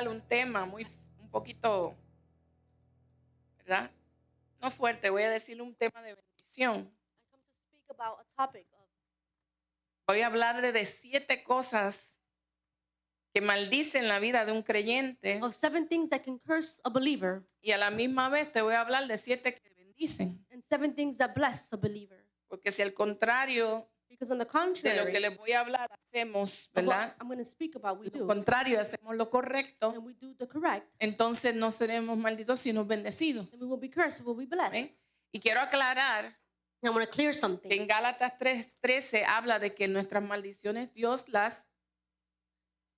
hablar un tema un poquito, ¿verdad? No fuerte, voy a decir un tema de bendición. I come to speak about a topic of Voy a hablar de 7 cosas que maldicen la vida de un creyente 7 things that can curse a believer y a la misma vez te voy a hablar de 7 que bendicen. and 7 things that bless a believer. Porque si al contrario Because on the de lo contrary, que les voy a hablar hacemos, of what ¿verdad? I'm going to speak about, we De lo do, contrario hacemos lo correcto, and we do the correct, entonces no seremos malditos sino bendecidos. then we won't be cursed, we will be blessed. ¿Ven? Y quiero aclarar And I want to clear que something. en Gálatas 3:13 habla de que nuestras maldiciones Dios las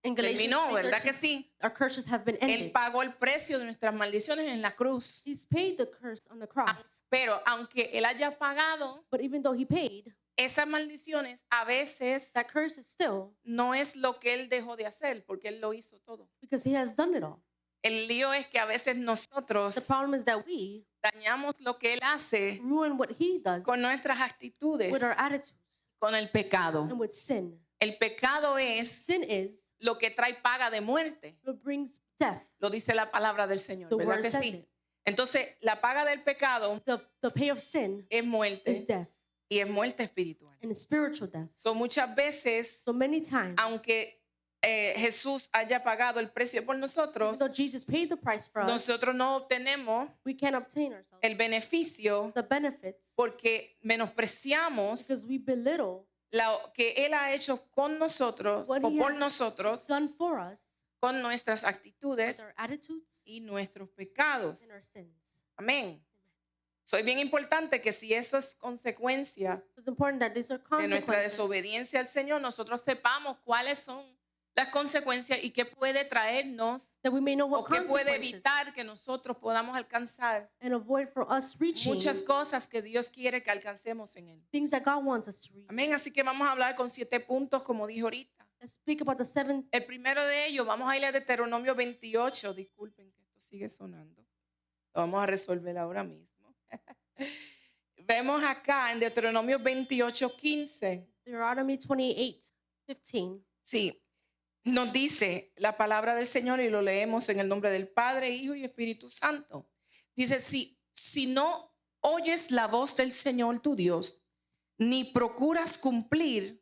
In Galatians terminó, ¿verdad que 3:13, sí? our curses have been Él ended. pagó el precio de nuestras maldiciones en la cruz. He's paid the curse on the cross. Pero aunque Él haya pagado, But even though he paid, esas maldiciones a veces that curse is still no es lo que Él dejó de hacer, porque Él lo hizo todo. because he has done it all. El lío es que a veces The nosotros problem is that we dañamos lo que Él hace ruin what he does con nuestras actitudes, with our attitudes con el pecado. and with sin. El pecado es Sin is lo que trae paga de muerte. what brings death. Lo dice la palabra del Señor, The ¿verdad word que says sí? it. Entonces, la paga del pecado The pay of sin es is muerte death y es muerte espiritual. and it's spiritual death. So, muchas veces, So many times, aunque Jesús haya pagado el precio por nosotros, even though Jesus paid the price for us, nosotros no obtenemos we can't obtain ourselves el beneficio the benefits porque menospreciamos because we belittle lo que Él ha hecho con nosotros what o he por has nosotros, done for us con nuestras with actitudes our attitudes y nuestros pecados. and our sins. Amén. So, es bien importante que si eso es consecuencia So it's important that these are de nuestra consequences desobediencia al Señor, nosotros sepamos cuáles son las consecuencias y qué puede traernos that we may know o what qué puede consequences evitar que nosotros podamos alcanzar and avoid for us reaching muchas cosas que Dios quiere que alcancemos en Él. things that God wants us to reach. Amén. Así que vamos a hablar con 7 puntos, como dije ahorita. Let's speak about the 7. El primero de ellos, vamos a ir a Deuteronomio 28. Disculpen que esto sigue sonando. Lo vamos a resolver ahora mismo. Vemos acá en Deuteronomio 28:15. Deuteronomy 28:15. Sí, nos dice la palabra del Señor y lo leemos en el nombre del Padre, Hijo y Espíritu Santo. Dice, si no oyes la voz del Señor tu Dios, ni procuras cumplir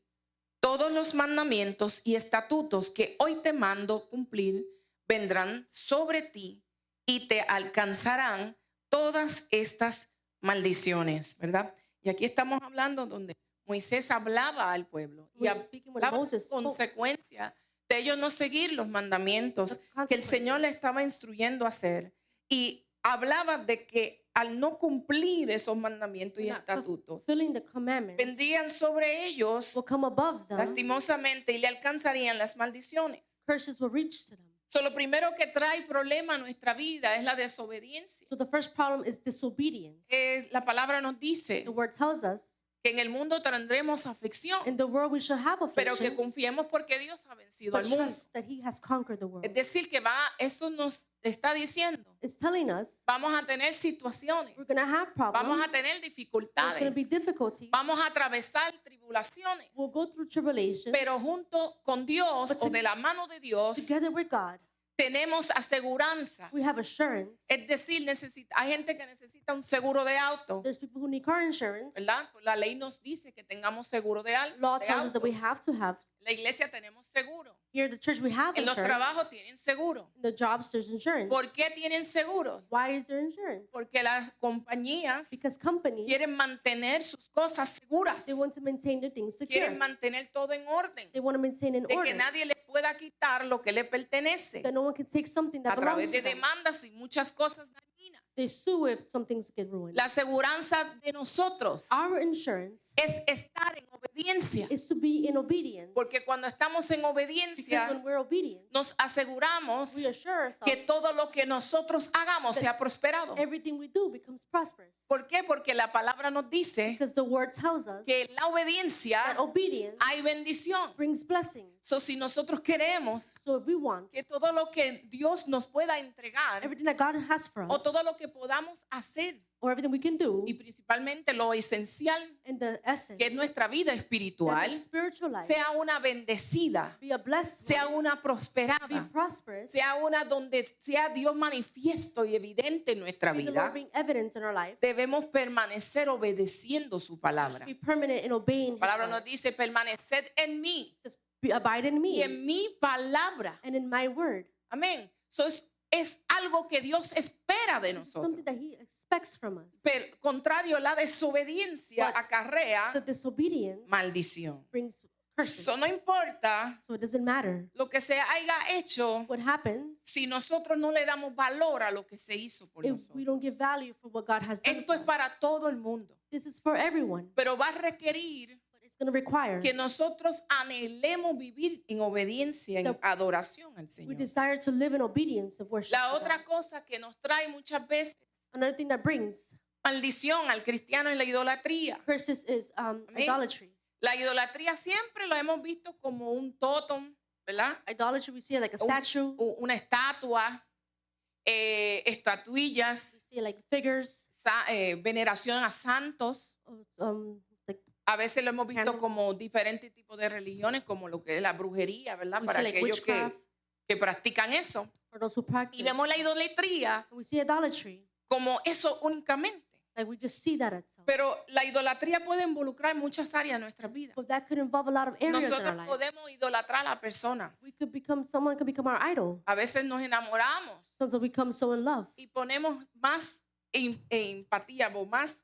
todos los mandamientos y estatutos que hoy te mando cumplir, vendrán sobre ti y te alcanzarán todas estas maldiciones, ¿verdad? Y aquí estamos hablando donde Moisés hablaba al pueblo y We're speaking when hablaba de Moses spoke. consecuencia de ellos no seguir los mandamientos que el Señor le estaba instruyendo a hacer, y hablaba de que al no cumplir esos mandamientos y Not estatutos fulfilling the commandments vendrían sobre ellos will come above them. lastimosamente y le alcanzarían las maldiciones. Curses will reach to them. So, lo primero que trae problema a nuestra vida es la desobediencia. So the first problem is disobedience. La palabra nos dice The word tells us que en el mundo tendremos aflicción, in the world we shall have pero que affliction, confiemos porque Dios ha vencido but al mundo. trust that he has conquered the world. Es decir, que eso nos está diciendo, It's telling us vamos a tener situaciones, we're going to have vamos problems. a tener There's going to be dificultades, difficulties. vamos a atravesar tribulaciones, We'll go through tribulations. pero junto con Dios But o de la mano de Dios Together with God, tenemos aseguranza. we have assurance. Es decir, hay gente que necesita un seguro de auto, There's people who need car insurance. ¿verdad? Pues la ley nos dice que tengamos seguro de Law de tells us that auto. we have to have. En la iglesia tenemos seguro. Here at the church we have En los insurance. trabajos tienen seguro. In the jobs there's insurance. ¿Por qué tienen seguro? Why is there insurance? Porque las compañías Because companies, quieren mantener sus cosas seguras. they want to maintain their things secure. Quieren mantener todo en orden. They want to maintain an De que order. nadie le pueda quitar lo que le pertenece. That no one can take something that A belongs través to de them. demandas y muchas cosas dañinas. They sue if some things get ruined. La aseguranza de nosotros Our insurance es estar en obediencia. is to be in obedience. Porque cuando estamos en Because obediencia, when we're obedient, nos aseguramos we assure que ourselves todo lo que nosotros hagamos sea prosperado. everything we do becomes prosperous. ¿Por qué? Porque la palabra nos dice Because the word tells us que en la obediencia that obedience hay bendición. brings blessings. So, si nosotros queremos So if we want que todo lo que Dios nos pueda entregar everything that God has for o us, todo lo que que podamos hacer or everything we can do y principalmente lo esencial in the essence que es nuestra vida that espiritual your spiritual life sea una bendecida, be a blessed sea life, una be prosperada, prosperous, sea una donde sea Dios manifiesto y evidente en nuestra be the Lord vida. being evident in our life. Debemos permanecer obedeciendo su palabra. Be permanent in obeying La His palabra word. nos dice, permaneced en mí It says, abide in y me en mi palabra. and in my word. Amén. So es algo que Dios espera de This is something nosotros. that He expects from us. Pero contrario, la desobediencia But acarrea The disobedience maldición. brings curses. Eso no importa So it doesn't matter lo que se haya hecho what happens si nosotros no le damos valor a lo que se hizo por if we nosotros. don't give value for what God has done Esto for es us. para todo el mundo, This is for everyone, pero va a requerir but it's going to require que nosotros anhelemos vivir en obediencia, en adoración al we Señor. desire to live in obedience of worship. La to otra God. cosa que nos trae muchas veces Another thing that brings maldición al cristiano en la idolatría. curses is Amén. idolatry. La idolatría siempre lo hemos visto como un tótem, ¿verdad? Idolatry, we see it like a statue, Una estatua, we estatuillas, see it like figures, veneración a santos. like A veces lo hemos visto Candles. como diferentes tipos de religiones, como lo que es la brujería, ¿verdad? we Para see like aquellos witchcraft que practican eso. for those who practice. Y vemos la idolatría We see idolatry, como eso únicamente. like we just see that itself. Pero la idolatría puede involucrar muchas áreas de nuestra vida. But that could involve a lot of areas in our Nosotros life. podemos idolatrar a las personas. Someone could become our idol. A veces nos enamoramos Sometimes we become so in love. y ponemos más empatía o más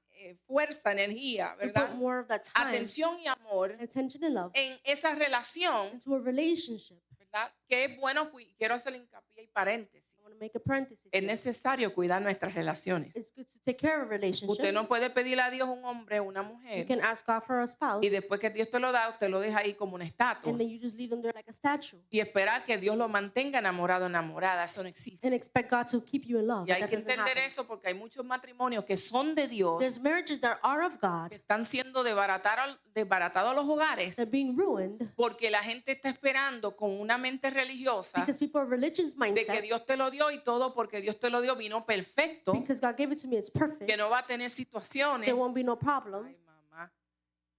fuerza, energía, We put ¿verdad? more of that time, Atención y amor attention and love en esa relación, into a relationship. ¿verdad? Que es bueno, quiero hacer hincapié y paréntesis. I want to make a parenthesis. Es here. necesario cuidar nuestras relaciones. It's good to take care of relationships. Usted no puede pedirle a Dios un hombre o una You mujer can ask God for a spouse, y después que Dios te lo da, usted lo deja ahí como una estatua and then you just leave them there like a statue y esperar que Dios lo mantenga enamorado o enamorada. Eso no existe. and expect God to keep you in love. Y hay That que doesn't entender happen. eso porque hay muchos matrimonios que son de Dios, There's marriages that are of God que están siendo desbaratados a los hogares that are being ruined porque la gente está esperando con una mente religiosa because people have religious de que mindset. Dios te lo dio y todo porque Dios te lo dio vino perfecto, Because God gave it to me, it's perfect. que no va a tener situaciones. There won't be no Ay, problems, mamá.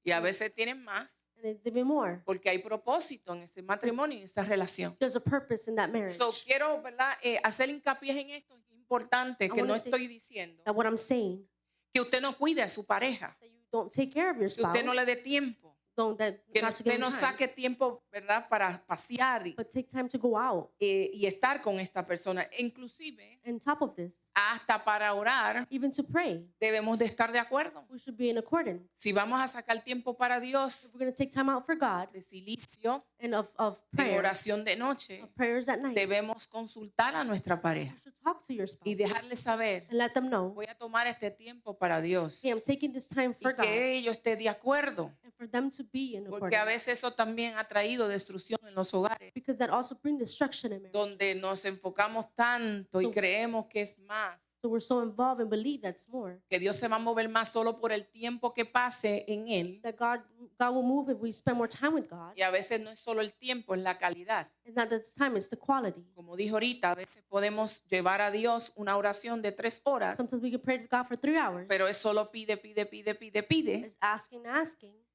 Y a veces tienen más and it's even more. porque hay propósito en ese matrimonio y en esa relación. There's a purpose in that marriage. So, quiero, ¿verdad? Hacer hincapié en esto. Es importante que wanna no say- estoy diciendo That what I'm saying, que usted no cuide a su pareja, that you don't take care of your que spouse, usted no le dé tiempo, que not to give usted them no time, saque tiempo, ¿verdad? Para pasear but take time to go out. y estar con esta persona. Inclusive, On top of this, hasta para orar even to pray, debemos de estar de acuerdo. we should be in accordance. Si vamos a sacar tiempo para If Dios, we're going to take time out for God de silicio, and of en prayer, oración de noche, of prayers at night, debemos consultar a nuestra pareja you should talk to your spouse y dejarle saber, and let them know, voy a tomar este tiempo para Dios hey, I'm taking this time y for God, que ellos estén de acuerdo, and for them to be in porque a accordance. veces eso también ha traído destrucción en los hogares, Because that also brings destruction in donde marriages. nos enfocamos tanto y So- creemos que es más, So we're so involved and believe that's more. que Dios se va a mover más solo por el tiempo que pase en Él. That God will move if we spend more time with God. Y a veces no es solo el tiempo, es la calidad. It's not that it's time, it's the quality. Como dijo ahorita, a veces podemos llevar a Dios una oración de 3 horas, Sometimes we can pray to God for 3 hours. pero es solo pide, pide, pide, pide, pide. It's asking.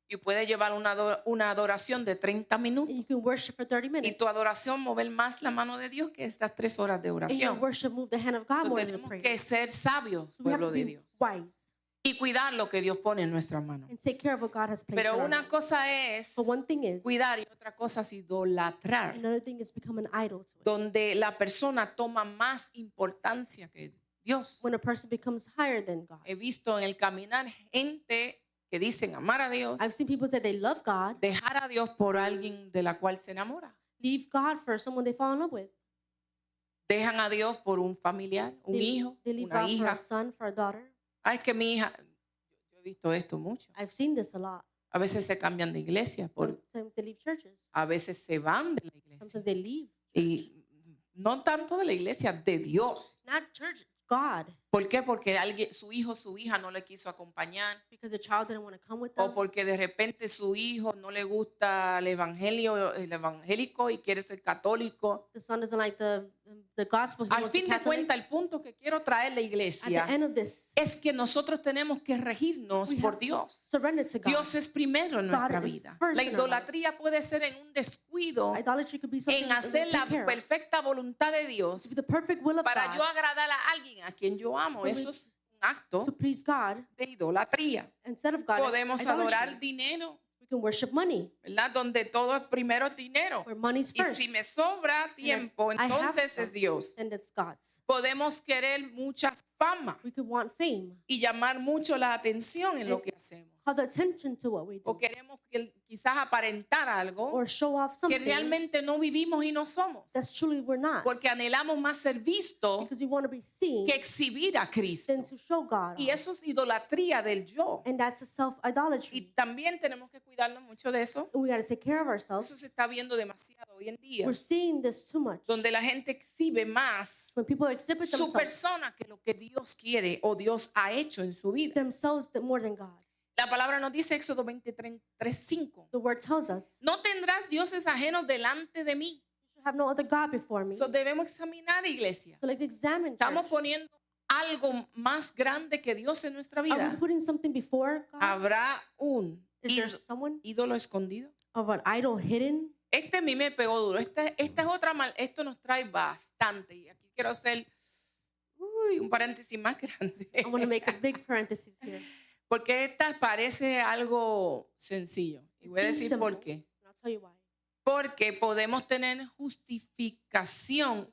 Y puede llevar una adoración de 30 And minutos. you can worship for 30 Y minutes. tu adoración mover más la mano de Dios que estas 3 horas de And your oración. worship move the hand of God So, more than the tenemos prayer. que ser sabios, So we have pueblo to de be Dios. wise Y cuidar lo que Dios pone en nuestras manos. and take care of what God has placed Pero in our una lives. cosa es But one thing is, cuidar y otra cosa es idolatrar, another thing is become an idol to it. donde la persona toma más importancia que Dios. When a person becomes higher than God. He visto en el caminar gente que dicen amar a Dios, I've seen people say they love God, dejar a Dios por alguien de la cual se enamora. leave God for someone they fall in love with. Dejan a Dios por un familiar, un hijo, They leave una God for hija. a son, for a daughter. Ay, es que mi hija, yo he visto esto mucho. I've seen this a lot. A veces se cambian de iglesia, Sometimes they leave churches. a veces se van de la iglesia. Sometimes they leave. Y no tanto de la iglesia, de Dios. Not church, God. ¿Por qué? Porque alguien, su hijo o su hija no le quiso acompañar, because the child didn't want to come with o them. porque de repente su hijo no le gusta el evangélico y quiere ser católico. The son doesn't like the gospel. He Al wants to be fin de Catholic. cuentas, el punto que quiero traer a la At the iglesia end of this, es que nosotros tenemos que regirnos we por have to Dios. surrender to God. Dios es primero en nuestra God is vida. first La in our idolatría puede ser en un descuido Idolatry could be something en that we hacer la take care of. perfecta voluntad de To Dios be the perfect will of para God, yo agradar a alguien a quien yo amo. For me Eso es un acto to please God de idolatría. instead of God. is Podemos idolatry. adorar dinero, We can worship money, ¿verdad? Donde todo es primero dinero. where money's Y first, si me sobra tiempo, I have entonces some. es Dios. and it's God's. Podemos querer mucha fama We could want fame, y llamar mucho la atención en lo que hacemos. cause attention to what we O do, queremos quizás aparentar algo or show off que something realmente no vivimos y no somos. that's truly we're not. Porque anhelamos más ser visto Because we want to be seen que exhibir a Cristo. than to show God. Y off. eso es idolatría del yo. And that's a Y self-idolatry. también tenemos que cuidarnos mucho de eso. And we got to take care of Eso ourselves. se está viendo demasiado hoy en día, We're seeing this too much. donde la gente exhibe más When people exhibit su themselves, persona que lo que Dios quiere o Dios ha hecho en su vida. more than God. La palabra nos dice Éxodo 23:5. The word tells us, No tendrás dioses ajenos delante de mí. you should have no other God before me. Eso debemos examinar, iglesia. So let's examine, Estamos church. poniendo algo más grande que Dios en nuestra Are we vida. putting something before God? ¿Habrá un Is there someone ídolo escondido? of an idol hidden? Este a mí me pegó duro. Esta es otra esto nos trae bastante. Y aquí quiero hacer un paréntesis más grande. I want to make a big parenthesis here. Porque esta parece algo sencillo. Y voy a Seems decir simple, por qué. and I'll tell you why. Porque podemos tener justificación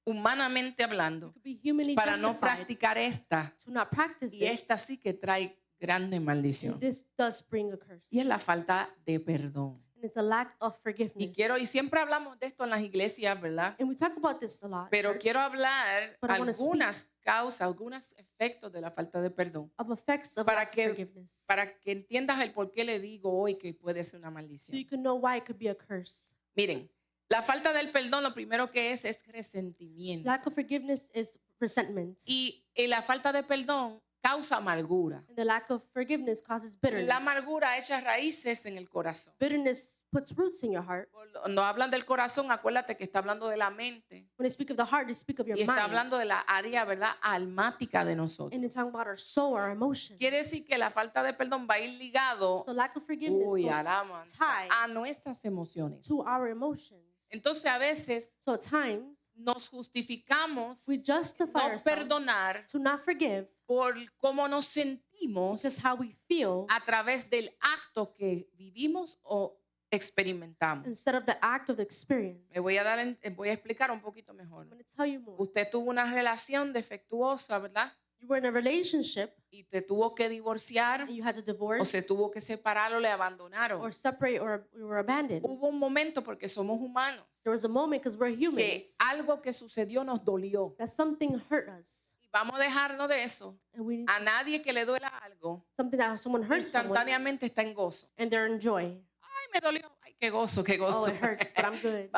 humanamente hablando We could be humanly para no justified practicar esta. to not practice Y this. esta sí que trae grande maldición. This does bring a curse. Y es la falta de perdón. And it's a lack of Y forgiveness. y siempre hablamos de esto en las iglesias, ¿verdad? And we talk about this a lot, Pero church, quiero hablar But I wanna algunas causas, algunos efectos de la falta de perdón. of effects of Para lack of que, forgiveness. para que entiendas el por qué le digo hoy que puede ser una So maldición. you can know why it could be a curse. Miren, la falta del perdón lo primero que es resentimiento. Lack of forgiveness is resentment. Y la falta de perdón causa amargura. And the lack of forgiveness causes bitterness. La amargura echa raíces en el corazón. Bitterness puts roots in your heart. Cuando hablan del corazón, acuérdate que está hablando de la mente When they speak of the heart, they speak of your y está mind. hablando de la área, ¿verdad?, almática de nosotros. And they're talking about our soul, our emotions. Quiere decir que la falta de perdón va a ir ligado So lack of forgiveness goes tied a nuestras emociones. to our emotions. Entonces a veces So at times, nos justificamos we justify no ourselves perdonar to not forgive por cómo nos sentimos because how we feel a través del acto que vivimos o experimentamos. instead of the act of the experience. Voy a explicar un poquito mejor. I'm going to tell you more. Usted tuvo una relación defectuosa, ¿verdad? You were in a relationship Y te tuvo que divorciar and you had to o divorce se tuvo que separar o le abandonaron. or separate or you were abandoned. Hubo un momento, porque somos humanos, There was a moment because we're que humans algo que sucedió nos dolió. that something hurt us Y vamos a dejarnos de eso. and we need A nadie que le duela algo, something that someone hurts someone instantáneamente está en gozo. and they're in joy. Ay, me dolió. Ay, qué gozo, qué Oh, gozo. it hurts, but I'm good.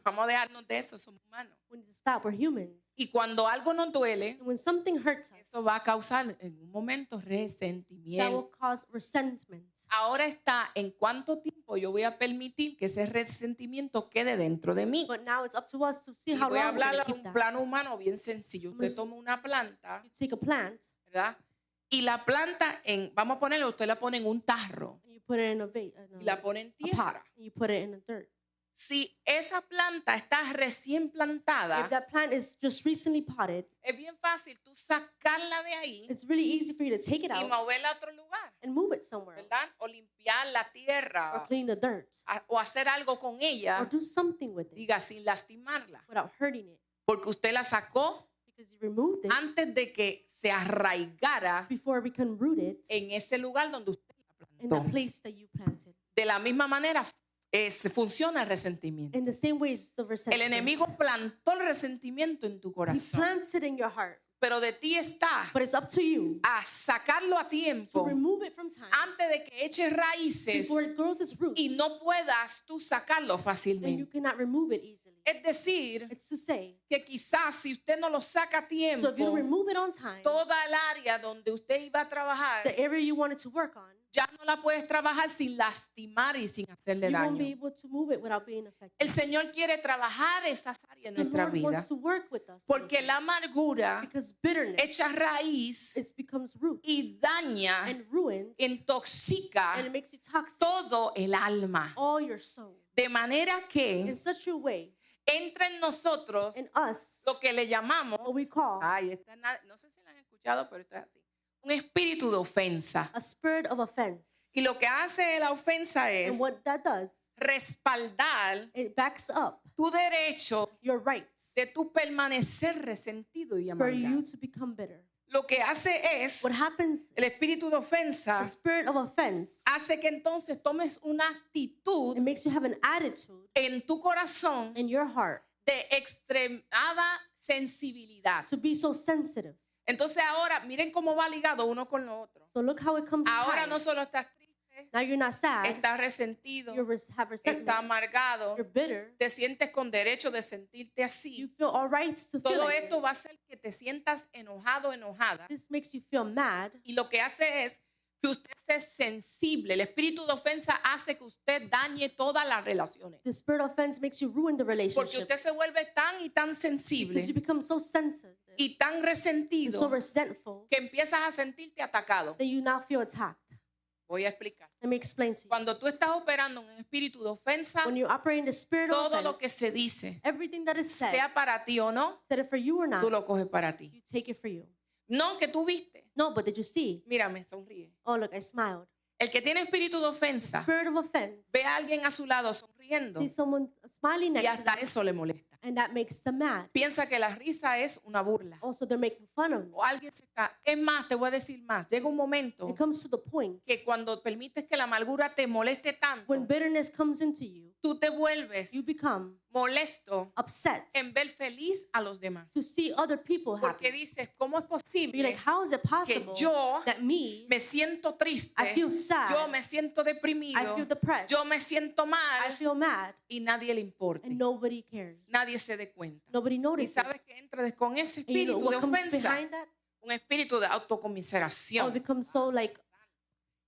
Vamos a dejarnos de eso, somos humanos. We need to stop. We're humans. Y cuando algo nos duele, And when something hurts us, eso va a causar en un momento that will resentimiento. cause resentment. Ahora está en cuánto tiempo yo voy a permitir que ese resentimiento quede dentro de mí. But now it's up to us to see Y how voy a long we're hablar going a to keep un that. plano humano bien sencillo. Usted Miss- toma una planta, You take a plant ¿verdad? Y la planta, vamos a ponerlo, usted la pone en un tarro and you put it in a vase, y la pone en a pot, tierra. and you put it in the dirt. Si esa planta está recién plantada, If that plant is just recently potted, es bien fácil tú sacarla de ahí it's really easy for you to take it y out moverla a otro lugar, and move it somewhere else, ¿verdad? O limpiar la or tierra clean the dirt, o hacer algo con or ella, do something with it diga, sin lastimarla. without hurting it, Porque usted la sacó because you removed it antes de que se arraigara before it become rooted en ese lugar donde usted la in the plantó. place that you planted. De la misma manera se funciona el resentimiento. In the same way as the El resentment. enemigo plantó el resentimiento en tu He corazón, plants it in your heart, pero de ti está but it's up to you a sacarlo a to tiempo remove it from time antes de que eche raíces before it grows its roots, y no puedas tú sacarlo and you fácilmente. cannot remove it easily. Es decir, It's to say, que quizás si usted no lo saca a so if you don't tiempo, remove it on time, toda el área donde usted iba a trabajar, the area you wanted to work on, ya no la puedes trabajar sin lastimar y sin hacerle you won't be daño. able to move it without being El affected. Señor quiere trabajar esas áreas en The nuestra Lord vida wants to work with us in porque this la area. amargura Because bitterness, echa raíz it becomes roots y daña, and ruins, intoxica and it makes you toxic, todo el alma. all your soul, De manera que in such a way, entra en nosotros in us, lo que le llamamos, what we call ay, no sé si lo han escuchado, pero esto es así, un espíritu de ofensa. a spirit of offense. Y lo que hace la ofensa es And what that does, respaldar it backs up tu derecho your rights de tu permanecer resentido y for you amargado. to become bitter. Lo que hace es, What happens, el espíritu de ofensa the spirit of offense, hace que entonces tomes una actitud it makes you have an attitude en tu corazón in your heart de extremada sensibilidad. to be so sensitive. Entonces ahora, miren cómo va ligado uno con lo otro. So look how it comes Ahora tied. no solo estás triste, Now you're not sad, estás resentido, you have resentment, estás amargado, you're bitter, te sientes con derecho de sentirte you así. feel all right to feel Todo like esto this. va a hacer que te sientas enojado, enojada. This makes you feel mad, Y lo que hace es que usted sea sensible. El espíritu de ofensa hace que usted dañe todas las relaciones. the spirit of offense makes you ruin the Porque relationship usted se vuelve tan y tan because you sensible become so sensitive y tan and so resentido resentful que empiezas a sentirte atacado. that you now feel attacked. Voy a explicar. Let me explain to you. Cuando tú estás operando en un espíritu de ofensa, When you operate in the spirit of todo lo que offense, se dice, everything that is said, sea para ti o no, said it for you or tú not, lo coges para ti. you take it for you. No, que tú viste. No, but did you see? Mira, me sonríe. Oh, look, I smiled. El que tiene espíritu de ofensa, Spirit of offense. ve a alguien a su lado sonriendo See someone smiling y next to hasta them, eso le molesta. and that makes them mad. Piensa que la risa es una burla. Also, they're making fun of me. O alguien se está. Es más, te voy a decir más. Llega un momento It comes to the point que cuando permites que la amargura te moleste tanto, when bitterness comes into you, tú te vuelves you become molesto upset en ver feliz a los demás. to see other people Porque happy. dices, ¿cómo es You're posible like, how is it que possible yo that me, me siento triste, I feel sad, yo me siento I deprimido, feel depressed, yo me siento I mal feel mad, y nadie le importa? and nobody cares. Nadie se dé cuenta. Nobody Y notices. sabes que entra con ese And you know espíritu de what comes ofensa, behind that? un espíritu de Oh, it autocomiseración. becomes so like,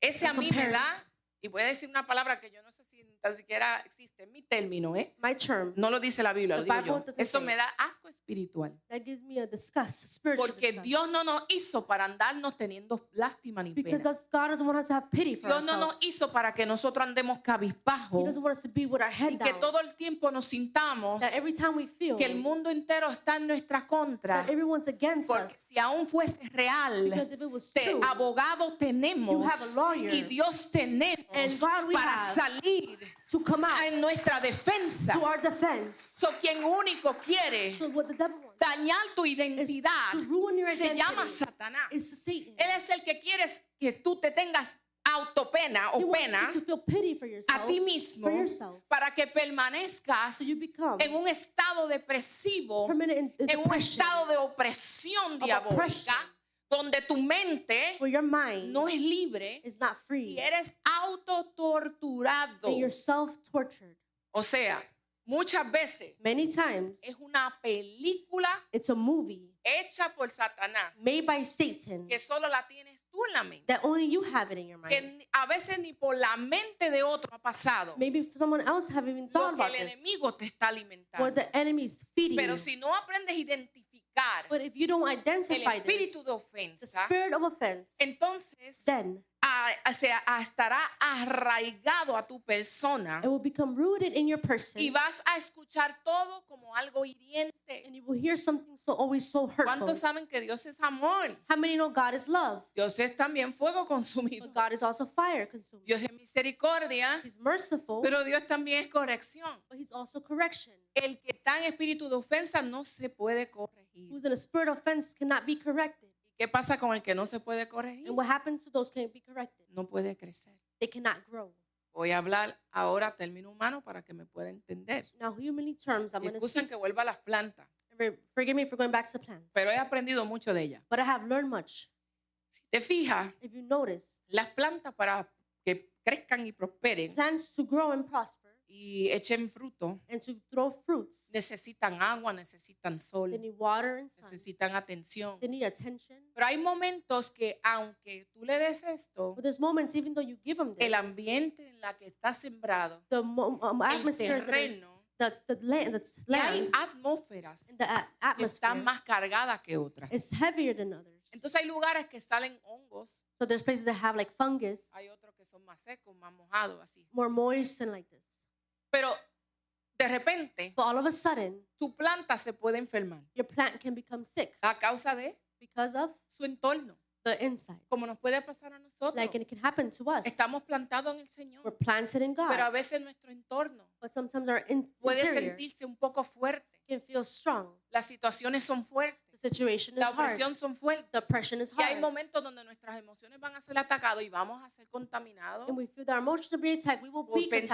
Ese a mí me comparison. da, y voy a decir una palabra que yo no sé si tan siquiera existe en mi término, ¿eh? my term, No lo dice la Biblia, lo The digo Bible yo. doesn't Eso say me it. da asco espiritual. that gives me a disgust, a spiritual Porque disgust. Dios no nos hizo para andarnos teniendo lástima ni Because pena. God doesn't want us to have pity for Dios no ourselves. nos hizo para que nosotros andemos He cabizbajo doesn't want us to be with our head y que down. todo el tiempo nos sintamos That every time we feel que el mundo entero está en nuestra contra. that everyone's against Porque us, si aún fuese real, because if it was de true, abogado You tenemos have a lawyer. y Dios tenemos And God we para have. salir to come out en nuestra defensa. to our defense. So, quien único quiere So what the devil wants dañar tu is identidad to ruin your se llama identity. Satanás. Is Satan. Él es el que quiere que tú te tengas autopena He o wants pena you to feel pity for a yourself, ti mismo for yourself, para que permanezcas so you become en un estado depresivo, permanent in en un depression, estado de opresión diabólica, oppression. donde tu mente where your mind no es libre is not free y eres autotorturado. and you're self-tortured. O sea, muchas veces Many times, es una película it's a movie hecha por Satanás made by Satan que solo la tienes tú en la mente. that only you have it in your mind. Que a veces ni por la mente de otro ha pasado Maybe someone else haven't even thought lo que about el this, enemigo te está what alimentando. the enemy is feeding Pero you. si no aprendes a identificar But if you don't el identify espíritu this, de the ofensa, spirit of offense, entonces then estará arraigado a tu persona it will become rooted in your person, y vas a escuchar todo como algo hiriente. and you will hear something so always so hurtful. ¿Cuántos saben que Dios es amor? How many know God is love? Dios es también fuego consumido. But God is also fire consuming. Dios es misericordia, He's merciful, pero Dios también es corrección. but He's also correction. El que está en espíritu de ofensa no se puede corregir. Who's in a spirit of offense cannot be corrected. ¿Qué pasa con el que no se puede corregir? And what happens to those who can't be corrected? No puede crecer. They cannot grow. Voy a hablar ahora término humano para que me pueda entender. Now, humanly terms, I'm Y going to excusen speak. que vuelva a las plantas, Forgive me for going back to plants. pero he aprendido mucho de ellas. But I have learned much. Si te fijas, If you notice, las plantas para que crezcan y prosperen plants to grow and prosper, y echen fruto, and to throw fruits. necesitan agua, necesitan sol, They need water and sun. necesitan atención. They need attention. Pero hay momentos que aunque tú le des esto, But there's moments, even though you give them this, el ambiente en la que está sembrado, the atmosphere that is terreno, the land, that's y hay land, atmósferas and the que atmosphere están más cargadas que otras. is heavier than others. Entonces hay lugares que salen hongos, So there's places that have like fungus, hay otros que son más secos, más mojados, así. more moist and like this. Pero de repente But all of a sudden, tu planta se puede enfermar your plant can become sick a causa de because of su entorno, the inside. como nos puede pasar a nosotros. Like it can happen to us. Estamos plantados en el Señor, We're planted in pero a God, veces nuestro entorno but sometimes our puede interior sentirse un poco fuerte. can feel strong. Las situaciones son fuertes, The situation is la hard. opresión son fuertes. The oppression is Y hay hard. momentos donde nuestras emociones van a ser atacadas y vamos a ser contaminados And we feel that our emotions are being attacked. We will por be contaminated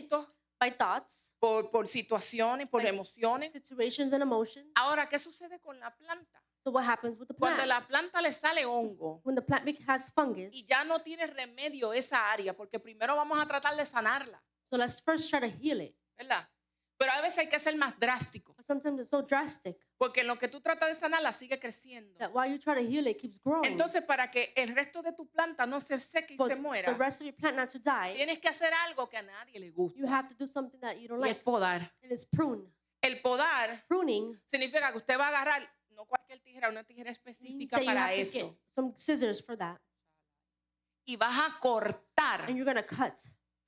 pensamientos, by thoughts, por situaciones, por by emociones. situations, and emotions. Ahora, ¿qué sucede con la planta? So what happens with the Cuando plant? la planta le sale hongo When the plant has fungus, y ya no tiene remedio esa área, porque primero vamos a tratar de sanarla, so let's first try to heal it. ¿verdad? Pero a veces hay que ser más drástico, But sometimes it's so drastic porque en lo que tú tratas de sanarla sigue creciendo. that while you try to heal it, it keeps growing. Entonces, para que el resto de tu planta no se seque y For se the muera, rest of your plant not to die, tienes que hacer algo que a nadie le gusta, you have to do something that you don't y es like, podar. and it's prune. El podar Pruning significa que usted va a agarrar, no cualquier tijera, una tijera means específica that you para have to eso, get some scissors for that, y vas a cortar and you're gonna cut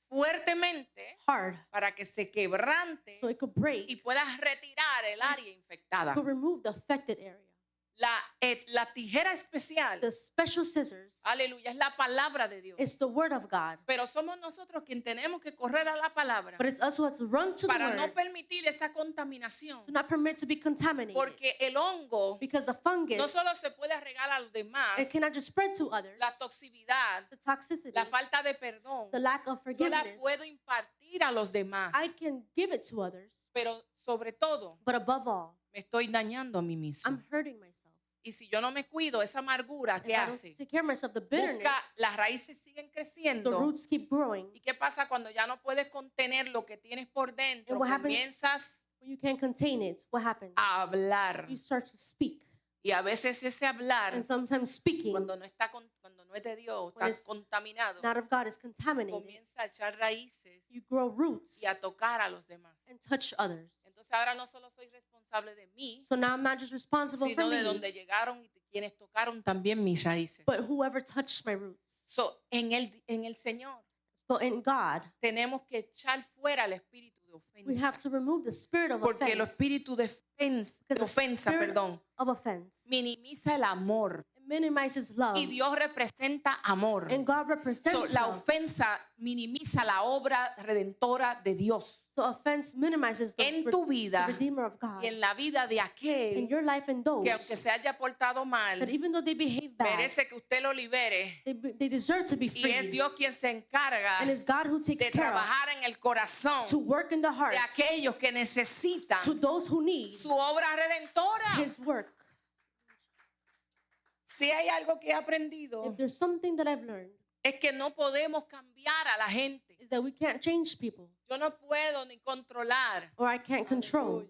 fuertemente hard para que se quebrante so it could break, y puedas retirar el área infectada. to remove the affected area. La tijera especial, The special scissors aleluya, es la palabra de Dios. is the word of God, Pero somos nosotros quien tenemos que correr a la palabra but it's us who have to run to the para no word permitir esa contaminación. to not permit to be contaminated, Porque el hongo because the fungus, no solo se puede regar a los demás, it cannot just spread to others. la toxicidad, The toxicity, la falta de perdón, the lack of yo la forgiveness, puedo impartir a los demás. I can give it to others, Pero sobre todo, but above all, me estoy dañando a mí mismo. I'm hurting myself. Y si yo no me cuido, esa amargura, If ¿qué I don't hace? take care of myself, the bitterness, Busca, las raíces siguen the creciendo. roots keep growing. ¿Y qué pasa cuando ya no puedes contener lo que tienes por dentro? And what happens- Comienzas When you can't contain it, what happens? a hablar. You start to speak, Y a veces ese hablar, and sometimes speaking, cuando no es de Dios, When está it's contaminado, not of God, is contaminated. comienza a echar raíces You grow roots y a tocar a los demás. and touch others. Entonces ahora no solo soy responsable de mí, So now I'm not just responsible for sino de me, donde llegaron y de quienes tocaron también mis raíces. but whoever touched my roots. So, en el Señor So in God, tenemos que echar fuera el espíritu de we have ofensa. to remove the spirit of Porque el offense. espíritu de Because the ofensa, spirit perdón, of offense, minimiza el amor. it minimizes love, Y Dios representa amor. and God So, represents la love. ofensa minimiza la obra redentora de Dios So offense minimizes the, en tu the vida Redeemer of God y en la vida de in aquel your life, and those que aunque se haya portado mal, that even though they behave bad, merece que usted lo libere. they deserve to be Y es free. Dios quien se encarga And it's God who de takes care of trabajar en el corazón to work in the heart de aquellos que necesitan to those who need su obra redentora. His work. Si hay algo que he aprendido, If there's something that I've learned, es que no podemos cambiar a la gente. is that we can't change people, Yo no puedo ni controlar or I can't control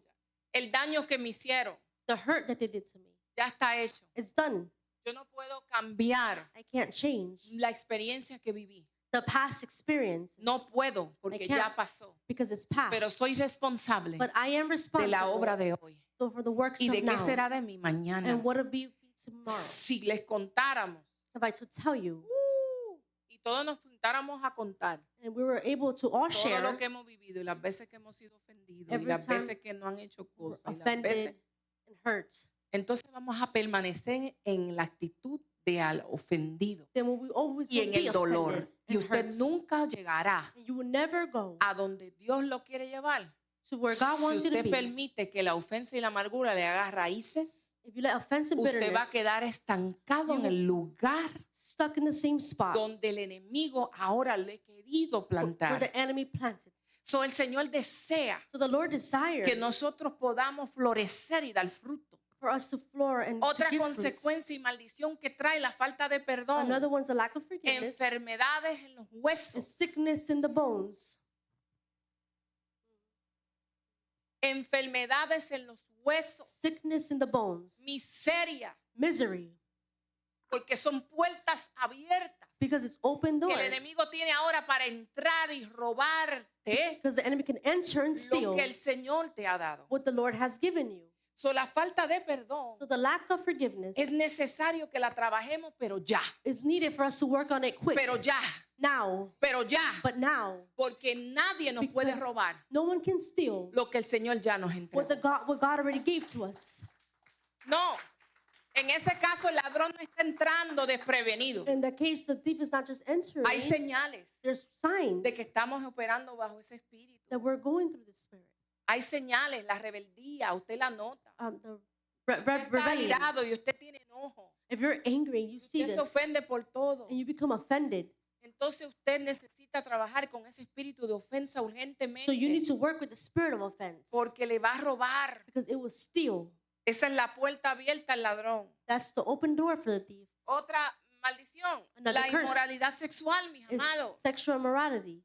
el daño que me hicieron. the hurt that they did to me. Ya está hecho. It's done. Yo no puedo cambiar I can't change la experiencia que viví. the past experiences No puedo porque I can't. ya pasó. because it's past. Pero soy responsable But I am de responsible la obra de hoy. so for the works ¿Y of de qué now. será de mi mañana? And what will be tomorrow? Si les contáramos If I to tell you, y todos nos juntáramos a contar and we were able to all todo share lo que hemos vivido y las veces que hemos sido ofendidos y Every las time veces que no han hecho we're cosas y las veces, offended and hurt, entonces vamos a permanecer en la actitud de al ofendido then we always y will en be el dolor. offended Y and usted hurt. nunca llegará And you will never go a donde Dios lo quiere llevar. to where God Si wants you to usted be. permite que la ofensa y la amargura le haga raíces, If you let offense and usted va a bitterness quedar estancado en el lugar stuck in the same spot donde el enemigo ahora le ha querido where plantar. the enemy planted. So, el Señor desea So the Lord desires que nosotros podamos florecer y dar fruto. for us to floor and to Otra give fruits. consecuencia y maldición que trae la falta de perdón, Another one's a lack of forgiveness enfermedades en los and huesos. sickness in the bones. enfermedades en los huesos, sickness in the bones, miseria, misery, porque son puertas abiertas because it's open que el doors. enemigo tiene ahora para entrar y robarte Because the enemy can enter and lo steal que el Señor te ha dado. what the Lord has given you. So, la falta de perdón So the lack of forgiveness es necesario que la trabajemos, pero ya, is needed for us to work on it quick. pero ya, Now, pero ya, but now, porque nadie nos puede because robar no one can steal lo que el Señor ya nos what entregó. what God already gave to us. No, en ese caso el ladrón no está entrando desprevenido. In the case, the thief is not just entering. Hay señales There's signs de que estamos operando bajo ese espíritu. that we're going through the Spirit. Hay señales, la rebeldía, usted la nota. The Usted está rebellion. airado y usted tiene enojo. If you're angry and you see Usted this se ofende por todo. and you become offended, Entonces usted necesita trabajar con ese espíritu de ofensa urgentemente. so you need to work with the spirit of offense Porque le va a robar. because it will steal. Esa es la puerta abierta al ladrón. That's the open door for the thief. Otra maldición, Another la curse inmoralidad sexual, mis Is amados. sexual immorality.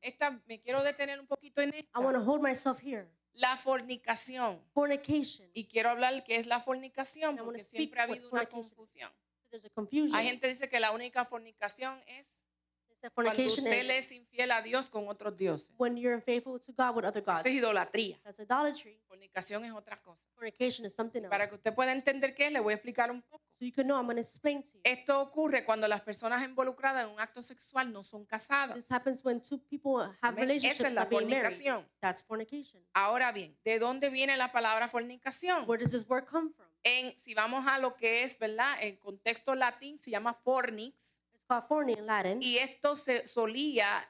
Me quiero detener un poquito en I want to esta. hold myself here. La fornicación. Fornication. Y quiero hablar qué es la fornicación, I wanna porque speak siempre ha what habido una fornication is. confusión. There's a confusion. Hay gente que dice que la única fornicación es They said cuando fornication usted le is es infiel a Dios con otros dioses. when you're unfaithful to God with other gods. Esa es idolatría. That's idolatry. Fornicación es otra cosa. Fornication is something else. Para que usted pueda entender qué es, le voy a explicar un poco. So you can know, I'm going to explain to you. Esto ocurre cuando las personas involucradas en un acto sexual no son casadas. This happens when two people have Amén. relationships Esa es la that being married. fornicación. That's fornication. Ahora bien, ¿de dónde viene la palabra fornicación? Where does this word come from? Si vamos a lo que es, ¿verdad? En contexto latín se llama fornix. It's called forni in Latin. Y esto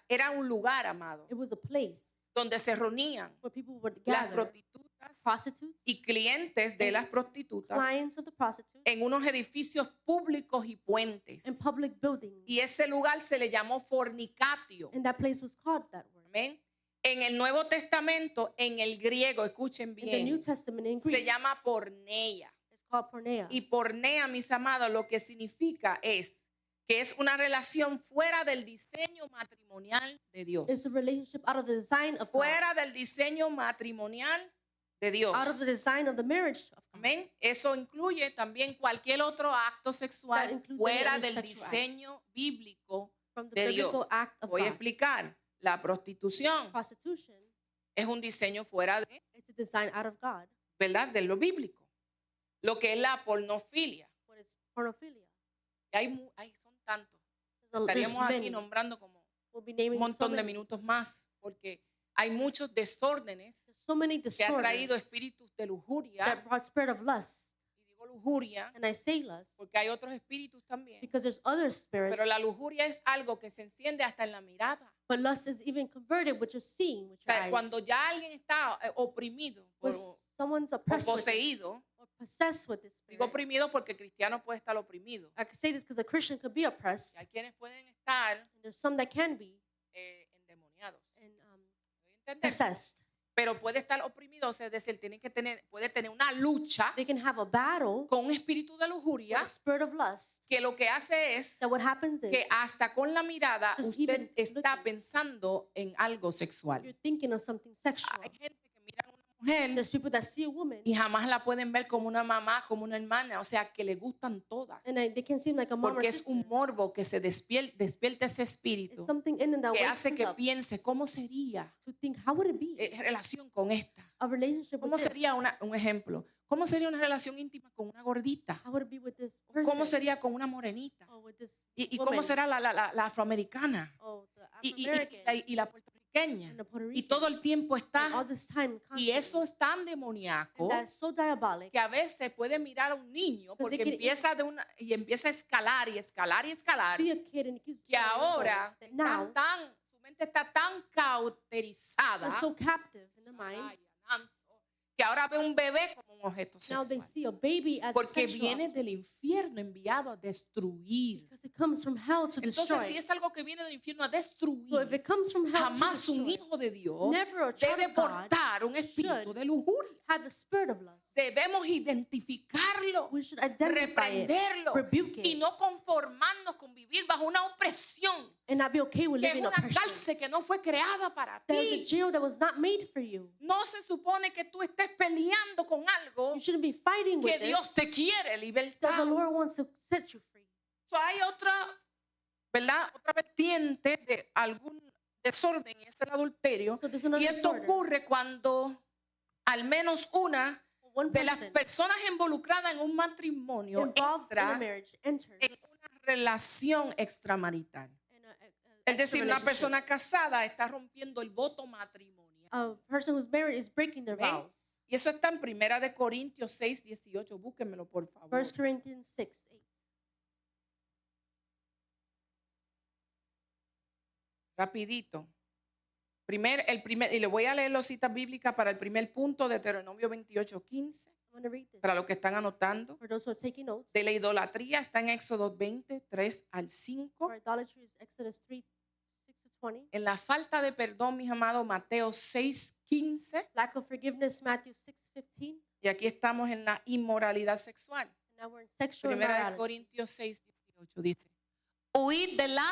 era un lugar, amado, It was a place donde se reunían where people would las gather, prostitutas prostitutes, y clientes de las prostitutas clients of the prostitutes, en unos edificios públicos y puentes. in public buildings. Y ese lugar se le llamó fornicatio. And that place was called that word. Amén. En el Nuevo Testamento, en el griego, escuchen In the New bien, Testament in se Greek, llama porneia. it's called porneia. Y porneia, mis amados, lo que significa es que es una relación fuera del diseño matrimonial de Dios. It's a relationship out of the design of God, Fuera del diseño matrimonial de Dios. out of the design of the marriage of God. Amén. Eso incluye también cualquier otro acto That sexual includes fuera any del sexual act. diseño bíblico From the de biblical Dios. act of Voy a God. explicar. La prostitución Prostitution, es un diseño fuera de, it's a design out of God, ¿verdad? De lo bíblico. Lo que es la pornofilia. but it's pornophilia. Son tantos. There's Estaríamos aquí many. nombrando como We'll be un naming so montón de many. minutos más, porque hay muchos desórdenes There's so many que ha traído disorders espíritus de lujuria. that brought spirit of lust. Y digo lujuria And I say lust porque hay otros espíritus también. because there's other spirits, Pero la lujuria es algo que se enciende hasta en la mirada. but lust is even converted with your seeing with O your sea, eyes. cuando ya alguien está oprimido When someone's o oppressed with this, poseído, or possessed with this digo spirit. oprimido porque el cristiano puede estar oprimido. I can say this because a Christian could be oppressed, Y hay quienes pueden estar and there's some that can be endemoniados. and ¿Me entender? possessed. Pero puede estar oprimido, o sea, es decir, puede tener una lucha They can have a battle con un espíritu de with lujuria a spirit of lust. que lo que hace es That what happens is que hasta con la mirada Just usted even está looking. pensando en algo sexual. you're thinking of something sexual. Hay gente que mira a una mujer There's people that see a woman y jamás la pueden ver como una mamá, como una hermana, o sea, que le gustan todas. and they can seem like a mom or Porque es sister. un morbo que se despierta ese It's espíritu something in them that que wakes hace us que up piense cómo sería to think, how would it be relación con esta. a relationship ¿Cómo with this? sería un ejemplo? ¿Cómo sería una relación íntima con una gordita? How would it be with this person? ¿Cómo sería con una morenita? Or with this ¿Y woman? cómo será la afroamericana? Oh, the Y Afro-American la puertorriqueña. and the Puerto Y Rican. todo el tiempo And está. all this time, Y constantly. eso es tan demoníaco And that's so diabolic que a veces puede mirar a un niño Because they porque can empieza a escalar y escalar y escalar. see a kid and it keeps Que going and ahora going, that now su mente está tan cauterizada they're so captive in the mind. ay, Nanzo, que ahora ve un bebé como un objeto Now they sexual. see a baby as a Porque sexual viene del infierno enviado a destruir. because it comes from hell to Entonces, destroy. si es algo que viene del infierno a So if destruir, it comes from hell to jamás un destroy, hijo de Dios never a child debe of God portar un espíritu should de lujuria. have the spirit of lust. Debemos identificarlo, We should identify it, reprenderlo rebuke y it, no conformarnos con vivir bajo una opresión and not be okay with que es living una oppression. cárcel que no fue creada para There is a ti. jail that was not made for you. No se supone que tú estés peleando con algo You shouldn't be fighting que with Dios this. te quiere That libertar. the Lord wants to set you free. So, hay otra, ¿verdad? Otra vertiente de algún desorden, y es el adulterio. So there's another Y esto disorder. ocurre cuando al menos una One de las person personas involucradas en un matrimonio involved in a entra marriage en enters una relación extramarital. in Es decir, una extra relationship. persona casada está rompiendo el voto matrimonial. A person who's married is breaking their Amén. vows. Y eso está en 1 Corintios 6, 18. Búsquenmelo, por favor. 1 Corinthians 6:8. Rapidito. Y le voy a leer las citas bíblicas para el primer punto de Deuteronomio 28, 15. I'm going to read this. Para los que están anotando. For those who are taking notes, De la idolatría está en Éxodo 20, 3 al 5. for idolatry is Exodus 3, 6-20. En la falta de perdón, mis amados, Mateo 6, 15. Lack of forgiveness, Matthew 6:15. Y aquí estamos en la inmoralidad sexual. And now we're in sexual Primera de immorality. Corintios 6, 18 dice: huid de la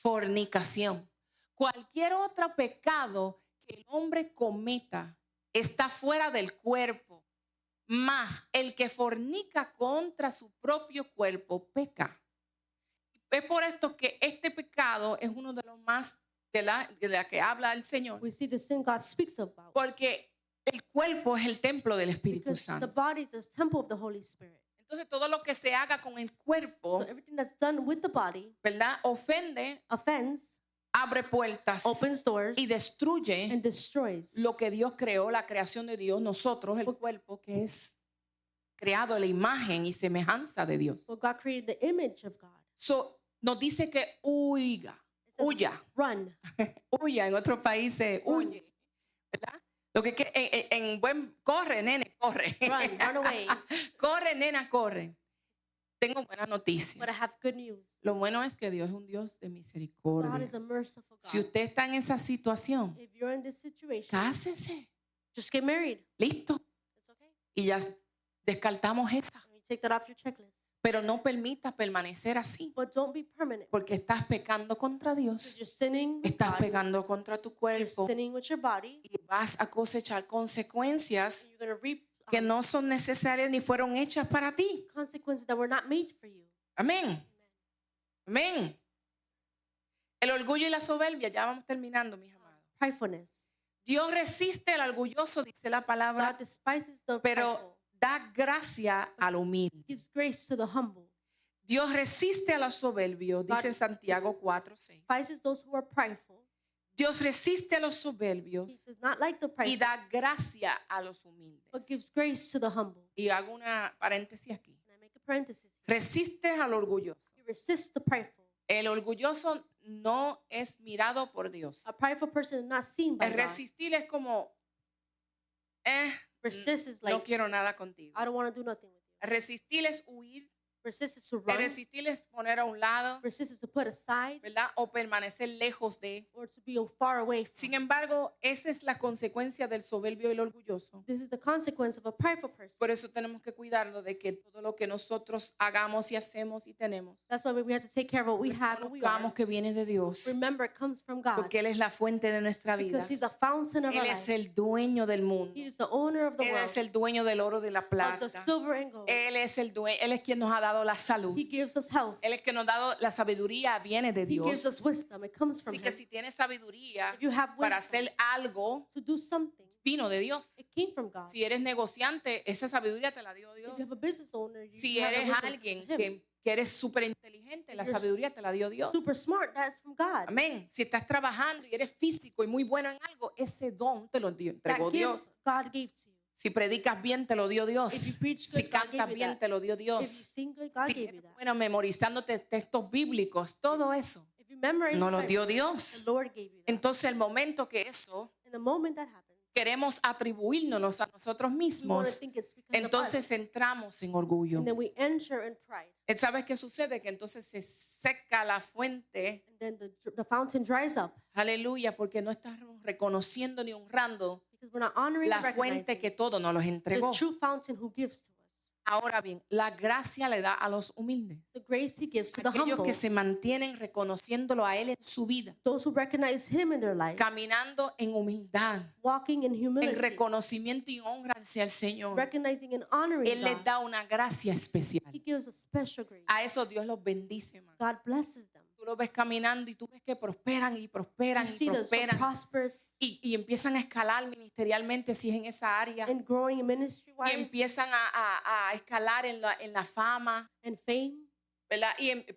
fornicación. Cualquier otro pecado que el hombre cometa está fuera del cuerpo, mas el que fornica contra su propio cuerpo peca. Es por esto que este pecado es uno de los más de la que habla el Señor, We see the sin God speaks about. porque el cuerpo es el templo del Espíritu Because the Santo. body is the temple of the Holy Spirit. Entonces todo lo que se haga con el So cuerpo, everything that's done with the body ¿verdad? Ofende, offends, abre puertas opens doors, y destruye and destroys lo que Dios creó, la creación de Dios, nosotros, el cuerpo, que es creado a la imagen y semejanza de Dios. what God created, the image of God. So, nos dice que huya, It says, huya, run, huya. En otros países, Run. huye, ¿verdad? Lo que en buen, corre, nene, corre. run away. Corre, nena, corre. Tengo buena noticia. But I have good news. Lo bueno es que Dios es un Dios de God misericordia. is a merciful Si God. usted está en esa situación, If you're in this situation, cásese, just get married. listo. It's okay. Y ya descartamos esa. And you take that off your checklist. Pero no permita permanecer así, But don't be permanent. porque estás pecando contra Because Dios, you're sinning with estás God. pecando contra tu You're cuerpo sinning with your body. y vas a cosechar consecuencias And you're going to reap que no son necesarias ni fueron hechas para ti. consequences that were not made for you. Amén. Amén. El orgullo y la soberbia, ya vamos terminando, mis amados. Pridefulness. Dios resiste al orgulloso, dice la palabra, God despises the pero prideful. da gracia al humilde. Gives grace to the humble. Dios resiste a los soberbios, dice God Santiago 4:6. Despises those who are prideful. Dios resiste a los He soberbios does not like the y prideful, da gracia a los humildes. but gives grace to the humble. Y hago una paréntesis aquí. And I make a parenthesis here. Resiste al orgulloso. You resist the prideful. El orgulloso no es mirado por Dios. A prideful person is not seen by El God. resistir es como, Resist is no like, quiero nada contigo. I don't want to do nothing with you. Resistir es huir. Resist is to El run. resistir es poner a un lado, Resist is to put aside ¿verdad? O permanecer lejos de. or to be far away from. Sin embargo, esa es la consecuencia del soberbio y el orgulloso. This is the consequence of a prideful person. Por eso tenemos que cuidarnos de que todo lo que nosotros hagamos y hacemos y tenemos, That's why we have to take care of what we have and we reconozcamos are. que viene de Dios, Remember, it comes from God porque Él es la fuente de nuestra vida. because He's a fountain of our Él es life. el dueño del mundo. He is the owner of the Él es world, el dueño del oro, de la of plata. the silver and gold. Él es el dueño, Él es quien nos ha dado la salud. He gives us health. Él es quien nos ha dado la sabiduría, viene de He gives Dios. us wisdom. It comes from Así que Him. si tienes sabiduría If you have para wisdom hacer algo, to do something, vino de Dios. it came from God. Si eres negociante, esa sabiduría te la dio Dios. If you have a business owner, Si you have the eres wisdom alguien from Him. que eres súper inteligente, la You're sabiduría te la dio Dios. Super smart, that's from God. Amén. Si estás trabajando y eres físico y muy bueno en algo, ese don te lo dio, That entregó gift Dios. God gave to you. Si predicas bien, te lo dio If Dios. you preach good, Si God gave cantas you bien, that. te lo dio If you Dios. sing good, God Si gave you eres that. buena memorizándote textos bíblicos, todo eso If you memorize nos lo Bible, dio the Dios. Lord gave you that. Entonces, el momento que eso In the moment that happens, queremos atribuírnoslos a nosotros we want to mismos, think it's because of entonces us. entramos en orgullo. And then we enter in pride. ¿Sabes qué sucede? Que entonces se seca la fuente. And then the fountain dries up Aleluya, porque no estamos reconociendo ni honrando because we're not honoring la and fuente recognizing que todo nos los the entregó. true fountain who gives to us. Ahora bien, la gracia le da a los humildes, The grace he gives to the aquellos humble. que se mantienen reconociéndolo a Él en su vida, Those who recognize him in their lives. caminando en humildad, Walking in en humility. reconocimiento y honra hacia el Señor. Recognizing and honoring Él les God. da una gracia especial. He gives a special grace. A eso Dios los bendice, hermano. God blesses them. Tú los ves caminando y tú ves que prosperan y prosperan You y see them so prosperan prosperous y empiezan a escalar ministerialmente si es en esa área and growing ministry y wise empiezan a escalar en la fama, and fame. ¿verdad?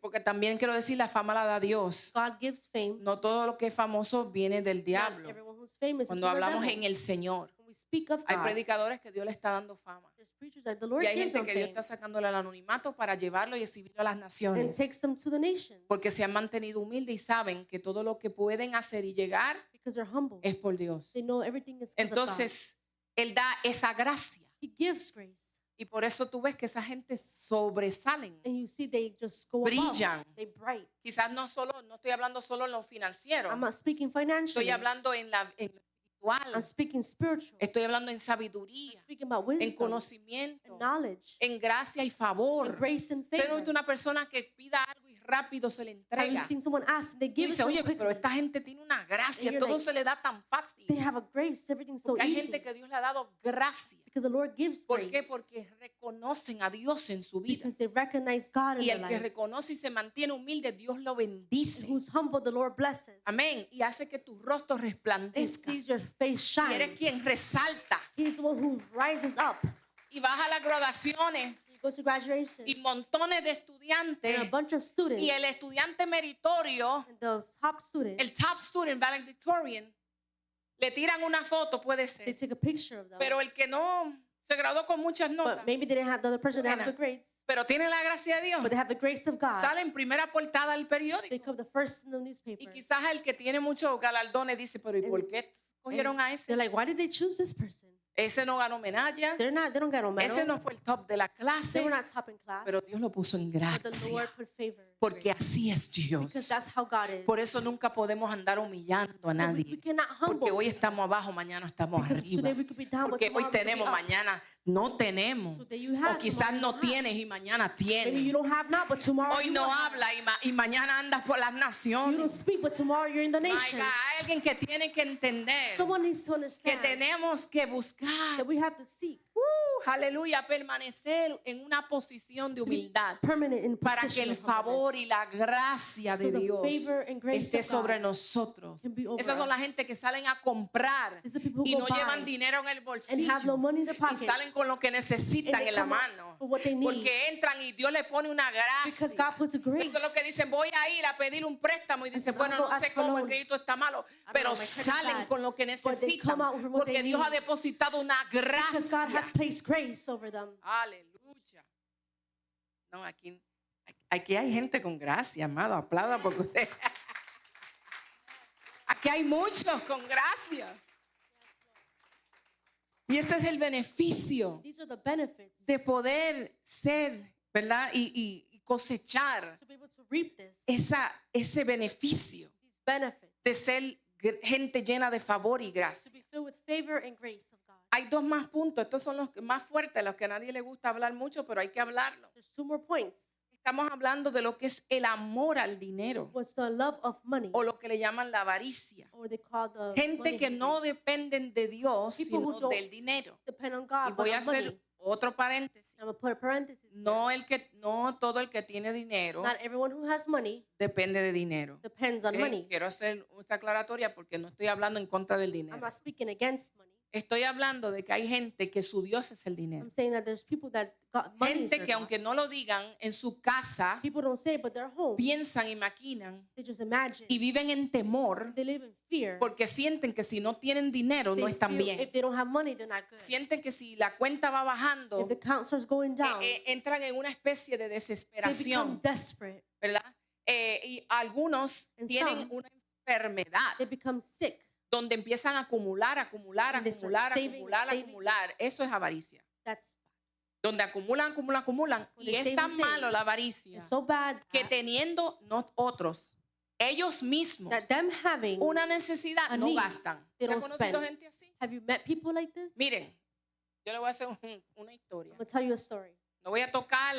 Porque también quiero decir, la fama la da Dios. God gives fame. No todo lo que es famoso viene del Not diablo. everyone who's famous is Cuando from the hablamos devil. en el Señor, When we speak of hay God, predicadores que Dios le está dando fama. there's preachers that the Lord Y hay gives gente them que Dios fame está sacándole al anonimato para llevarlo y exhibirlo a las and naciones. takes them to the nations Porque se han mantenido humildes y saben que todo lo que pueden hacer y llegar because they're humble. es por Dios. They know everything is because of God. Entonces, Él da esa gracia. He gives grace. Y por eso tú ves que esa gente sobresalen. And you see they just go Brillan. above. They bright. Quizás no estoy hablando solo en lo financiero. I'm not speaking financially. Estoy hablando en lo espiritual. I'm speaking spiritual. Estoy hablando en I'm sabiduría, speaking about en wisdom conocimiento, and knowledge en gracia y favor. and grace and Usted no ha favor. visto una persona que pida algo y rápido se le Have you entrega. seen someone ask and they Tú give it dices, so oye, pero quickly? esta gente tiene una gracia, And you're todo like, se le da tan fácil. They have a grace. Everything's so Porque hay easy. gente que Dios le ha dado gracia. Because the Lord gives ¿Por qué? grace. Porque reconocen a Dios en su vida. Because they recognize God in Y their el que life. reconoce y se mantiene humilde, Dios lo And bendice. who's humble, the Lord blesses. Amén. Y hace que tu rostro He resplandezca. sees your face Y shine. eres quien resalta. He's the one who rises up. Y vas a las graduaciones You go to graduation y montones de and a estudiantes. bunch of students Y el estudiante meritorio, and the top student, el top student, valedictorian, le tiran una foto, puede they ser. take a picture of them. Pero el que no se graduó con muchas notas, But maybe they didn't have the other person to have Buena. good grades, pero tiene la gracia de Dios, but they have the grace of God. sale en primera portada del They periódico. come the first in the Y newspaper. quizás el que tiene muchos galardones dice, pero ¿y por qué cogieron a They're ese? like, why did they choose this person? Ese no ganó medalla, They don't get no medal. ese no fue el top de la They clase, were not top in class. pero Dios lo puso en But the Lord gracia, put favor. and porque grace. así es Because Dios. that's how God is. Por eso nunca podemos andar humillando a So we nadie, cannot humble. porque hoy estamos abajo, mañana estamos Because arriba, today we could be down, but porque hoy tomorrow we could be tenemos, up. mañana no tenemos, Today you o have, quizás tomorrow you no don't have. tienes y mañana Maybe you tienes. don't have now, but tomorrow Hoy you no will have. habla y mañana andas por las You don't naciones. speak, but tomorrow you're in the My nations. God, hay alguien que tiene que entender Someone needs to que understand tenemos que buscar, that we have to seek aleluya, permanecer en una posición de to be humildad permanent in para que position el of favor y humbleness. la gracia So de the Dios favor and grace esté of God sobre nosotros. can be over Esas son la us. gente que salen a comprar These are people who y go no buy llevan dinero en el and bolsillo have no money in their y pockets. salen con lo que necesitan And they en la come out mano. for what they need. Porque entran y Dios le pone una Because gracia. God puts a grace. Eso es lo que dicen, voy a ir a pedir un préstamo y dicen, says, bueno, "I'll go no sé ask for cómo el loan. crédito está malo, don't pero know, my credit salen bad." con lo que they necesitan come out with what porque they Dios ha need. depositado una Because God has gracia. placed grace over them. Aleluya. No, aquí hay gente con gracia, amado, aplauda porque usted. Aquí hay muchos con gracia. Y ese es el beneficio These are the benefits de poder ser, ¿verdad? Y cosechar to be able to reap this. ese beneficio These benefits de ser gente llena de favor y to gracia. be filled with favor and grace of God. Hay dos más puntos, estos son los más fuertes, los que a nadie le gusta hablar mucho, pero hay que hablarlo. There's two more points. Estamos hablando de lo que es el amor al dinero What's the love of money, o lo que le llaman la avaricia. or they call the Gente money que hungry. no dependen de Dios, People who sino don't del dinero. depend on Y God, but voy a on money. hacer otro paréntesis. I'm gonna put a parenthesis. here. No todo el que tiene dinero Not everyone who has money depende de dinero. depends on ¿Ok? money. Quiero hacer esta aclaratoria porque no estoy hablando en contra del I'm dinero. not speaking against money. Estoy hablando de que hay gente que su Dios es el dinero. I'm saying that there's people that got money. is Gente their que God. aunque no lo digan en su casa, People don't say it, but they're home. piensan y maquinan They just imagine. y viven en temor They live in fear. porque sienten que si no tienen dinero no They están feel bien. if they don't have money, they're not good. Sienten que si la cuenta va bajando, If the count starts going down, entran en una especie de they become desesperación, desperate. ¿verdad? Y algunos And tienen some, una enfermedad They become sick. donde empiezan a acumular, And they start saving. acumular. Eso es avaricia. That's Donde acumulan. When Y they es save tan and save, malo la avaricia it's so bad que teniendo no otros, ellos mismos, that them having. una necesidad, a no need, gastan. they ¿Usted ha don't conocido spend. gente así? Have you met people like this? Miren, yo le voy a hacer una historia. I'm gonna tell you a story. lo voy a tocar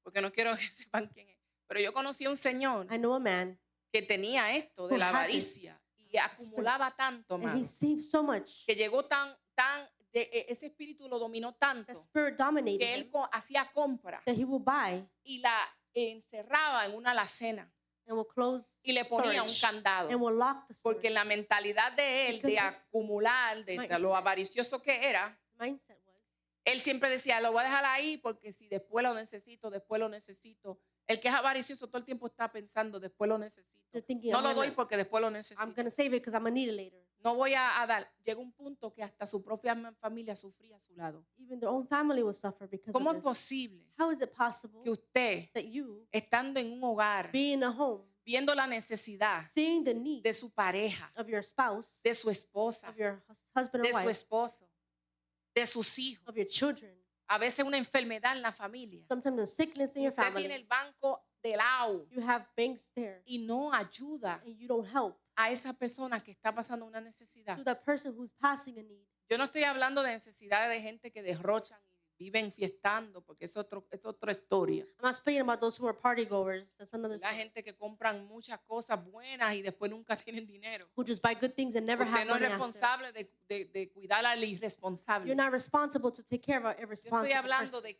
porque no quiero que sepan quién es. Pero yo conocí a un señor I know a man, que tenía esto de who la had this avaricia y acumulaba tanto, and he hermano, saved so much. que llegó ese espíritu lo dominó tanto That spirit dominated que él him hacía compras that he will buy y la encerraba en una alacena and will close y le ponía un storage candado. and will lock the storage. Porque la mentalidad de él de Because his acumular, de lo mindset. avaricioso que era, Mindset was, él siempre decía, lo voy a dejar ahí porque si después lo necesito, después lo necesito. El que es avaricioso todo el tiempo está pensando, después lo necesito. they're thinking, No lo doy porque después lo I'm necesito. going to save it because I'm going to need it later. No voy a dar. Llega un punto que hasta su propia familia sufría a su lado. Even their own family will suffer because ¿Cómo of es this. posible How is it possible que usted, that you, estando en un hogar, being in a home, viendo la necesidad seeing the need de su pareja, of your spouse, de su esposa, of your husband de or su wife, esposo, de sus hijos, of your children, a veces una enfermedad en la familia, sometimes a sickness in y your usted tiene el family, banco de lado you have banks there y no ayuda and you don't help a esa persona que está pasando una necesidad. to that person who's passing a need. Yo no estoy hablando de necesidades de gente que derrochan y viven fiestando, porque es otra historia. I'm not speaking about those who are party goers. That's another La story. gente que compran muchas cosas buenas y después nunca tienen dinero. Who just buy good things and never Usted have no es money after. responsable de cuidar al irresponsable. You're not responsible to take care of an Yo estoy irresponsible hablando person. de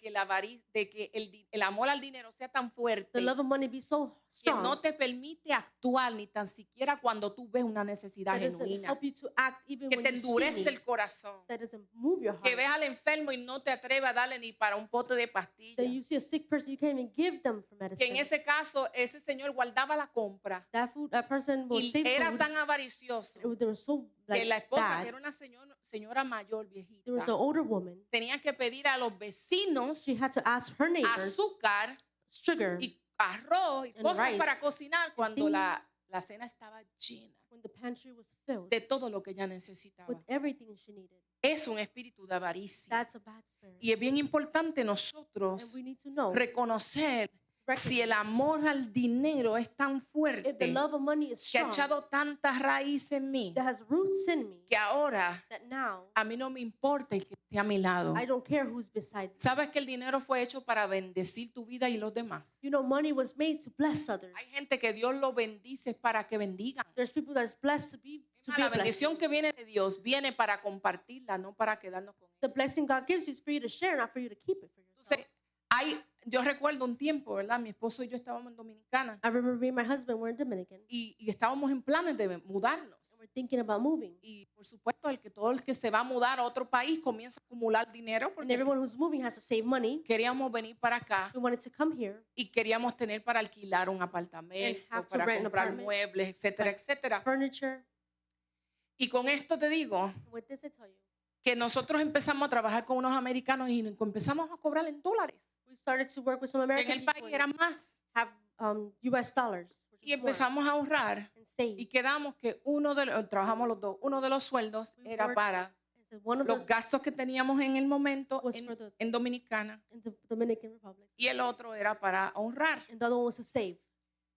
que, de que el amor al dinero sea tan fuerte The love of money be so que strong no te permite actuar ni tan siquiera cuando tú ves una necesidad that doesn't genuina, help you to act even que when te you see endurece need, el corazón, that doesn't move your que heart. ves al enfermo y no te atreves a darle ni para un pote de pastillas. That you see a sick person, you can't even give them for Que en medicine. ese caso ese señor guardaba la compra That person will y save era food. tan avaricioso They were so que la esposa, bad. que era una señora mayor, viejita, There was an older woman. tenía que pedir a los vecinos She had to ask her neighbors azúcar sugar y arroz y and cosas rice para cocinar cuando things. la cena estaba llena when the pantry was filled de todo lo que ella necesitaba. with everything she needed. Es un espíritu de avaricia. That's a bad spirit. Y es bien importante nosotros And we need to know reconocer si el amor al dinero es tan if the fuerte love of money is que ha strong, echado tantas raíces en mí, that has roots in me, que ahora that now a mí no me importa el que esté a mi lado. I don't care who's beside me. Sabes que el dinero fue hecho para bendecir tu vida y los demás. You know, money was made to bless others. Hay gente que Dios lo bendice para que bendigan. There's people that's blessed to be La a blessing. bendición que viene de Dios viene para compartirla, no para quedarnos con ella. The blessing God gives you is for you to share, not for you to keep it for yourself. Entonces, yo recuerdo un tiempo, ¿verdad? Mi esposo y yo estábamos en Dominicana I remember me and my husband were in Dominican, y estábamos en planes de mudarnos. and we're thinking about moving. Y por supuesto, todo el que se va a mudar a otro país comienza a acumular dinero And porque everyone who's moving has to save money. queríamos venir para acá We wanted to come here y queríamos tener para alquilar un apartamento, have to para rent an comprar apartment, muebles, etcétera, buy etcétera. furniture. Y con esto te digo And with this, I tell you, que nosotros empezamos a trabajar con unos americanos y empezamos a cobrar en dólares. we started to work with some En American el people país eran más. have US dollars, which Y is more, empezamos a ahorrar and save. y quedamos que trabajamos los dos, uno de los sueldos We era worked para And so one of los those gastos que teníamos en el momento was for the en Dominicana in the Dominican Republic, y el otro era para ahorrar. and the other one was to save.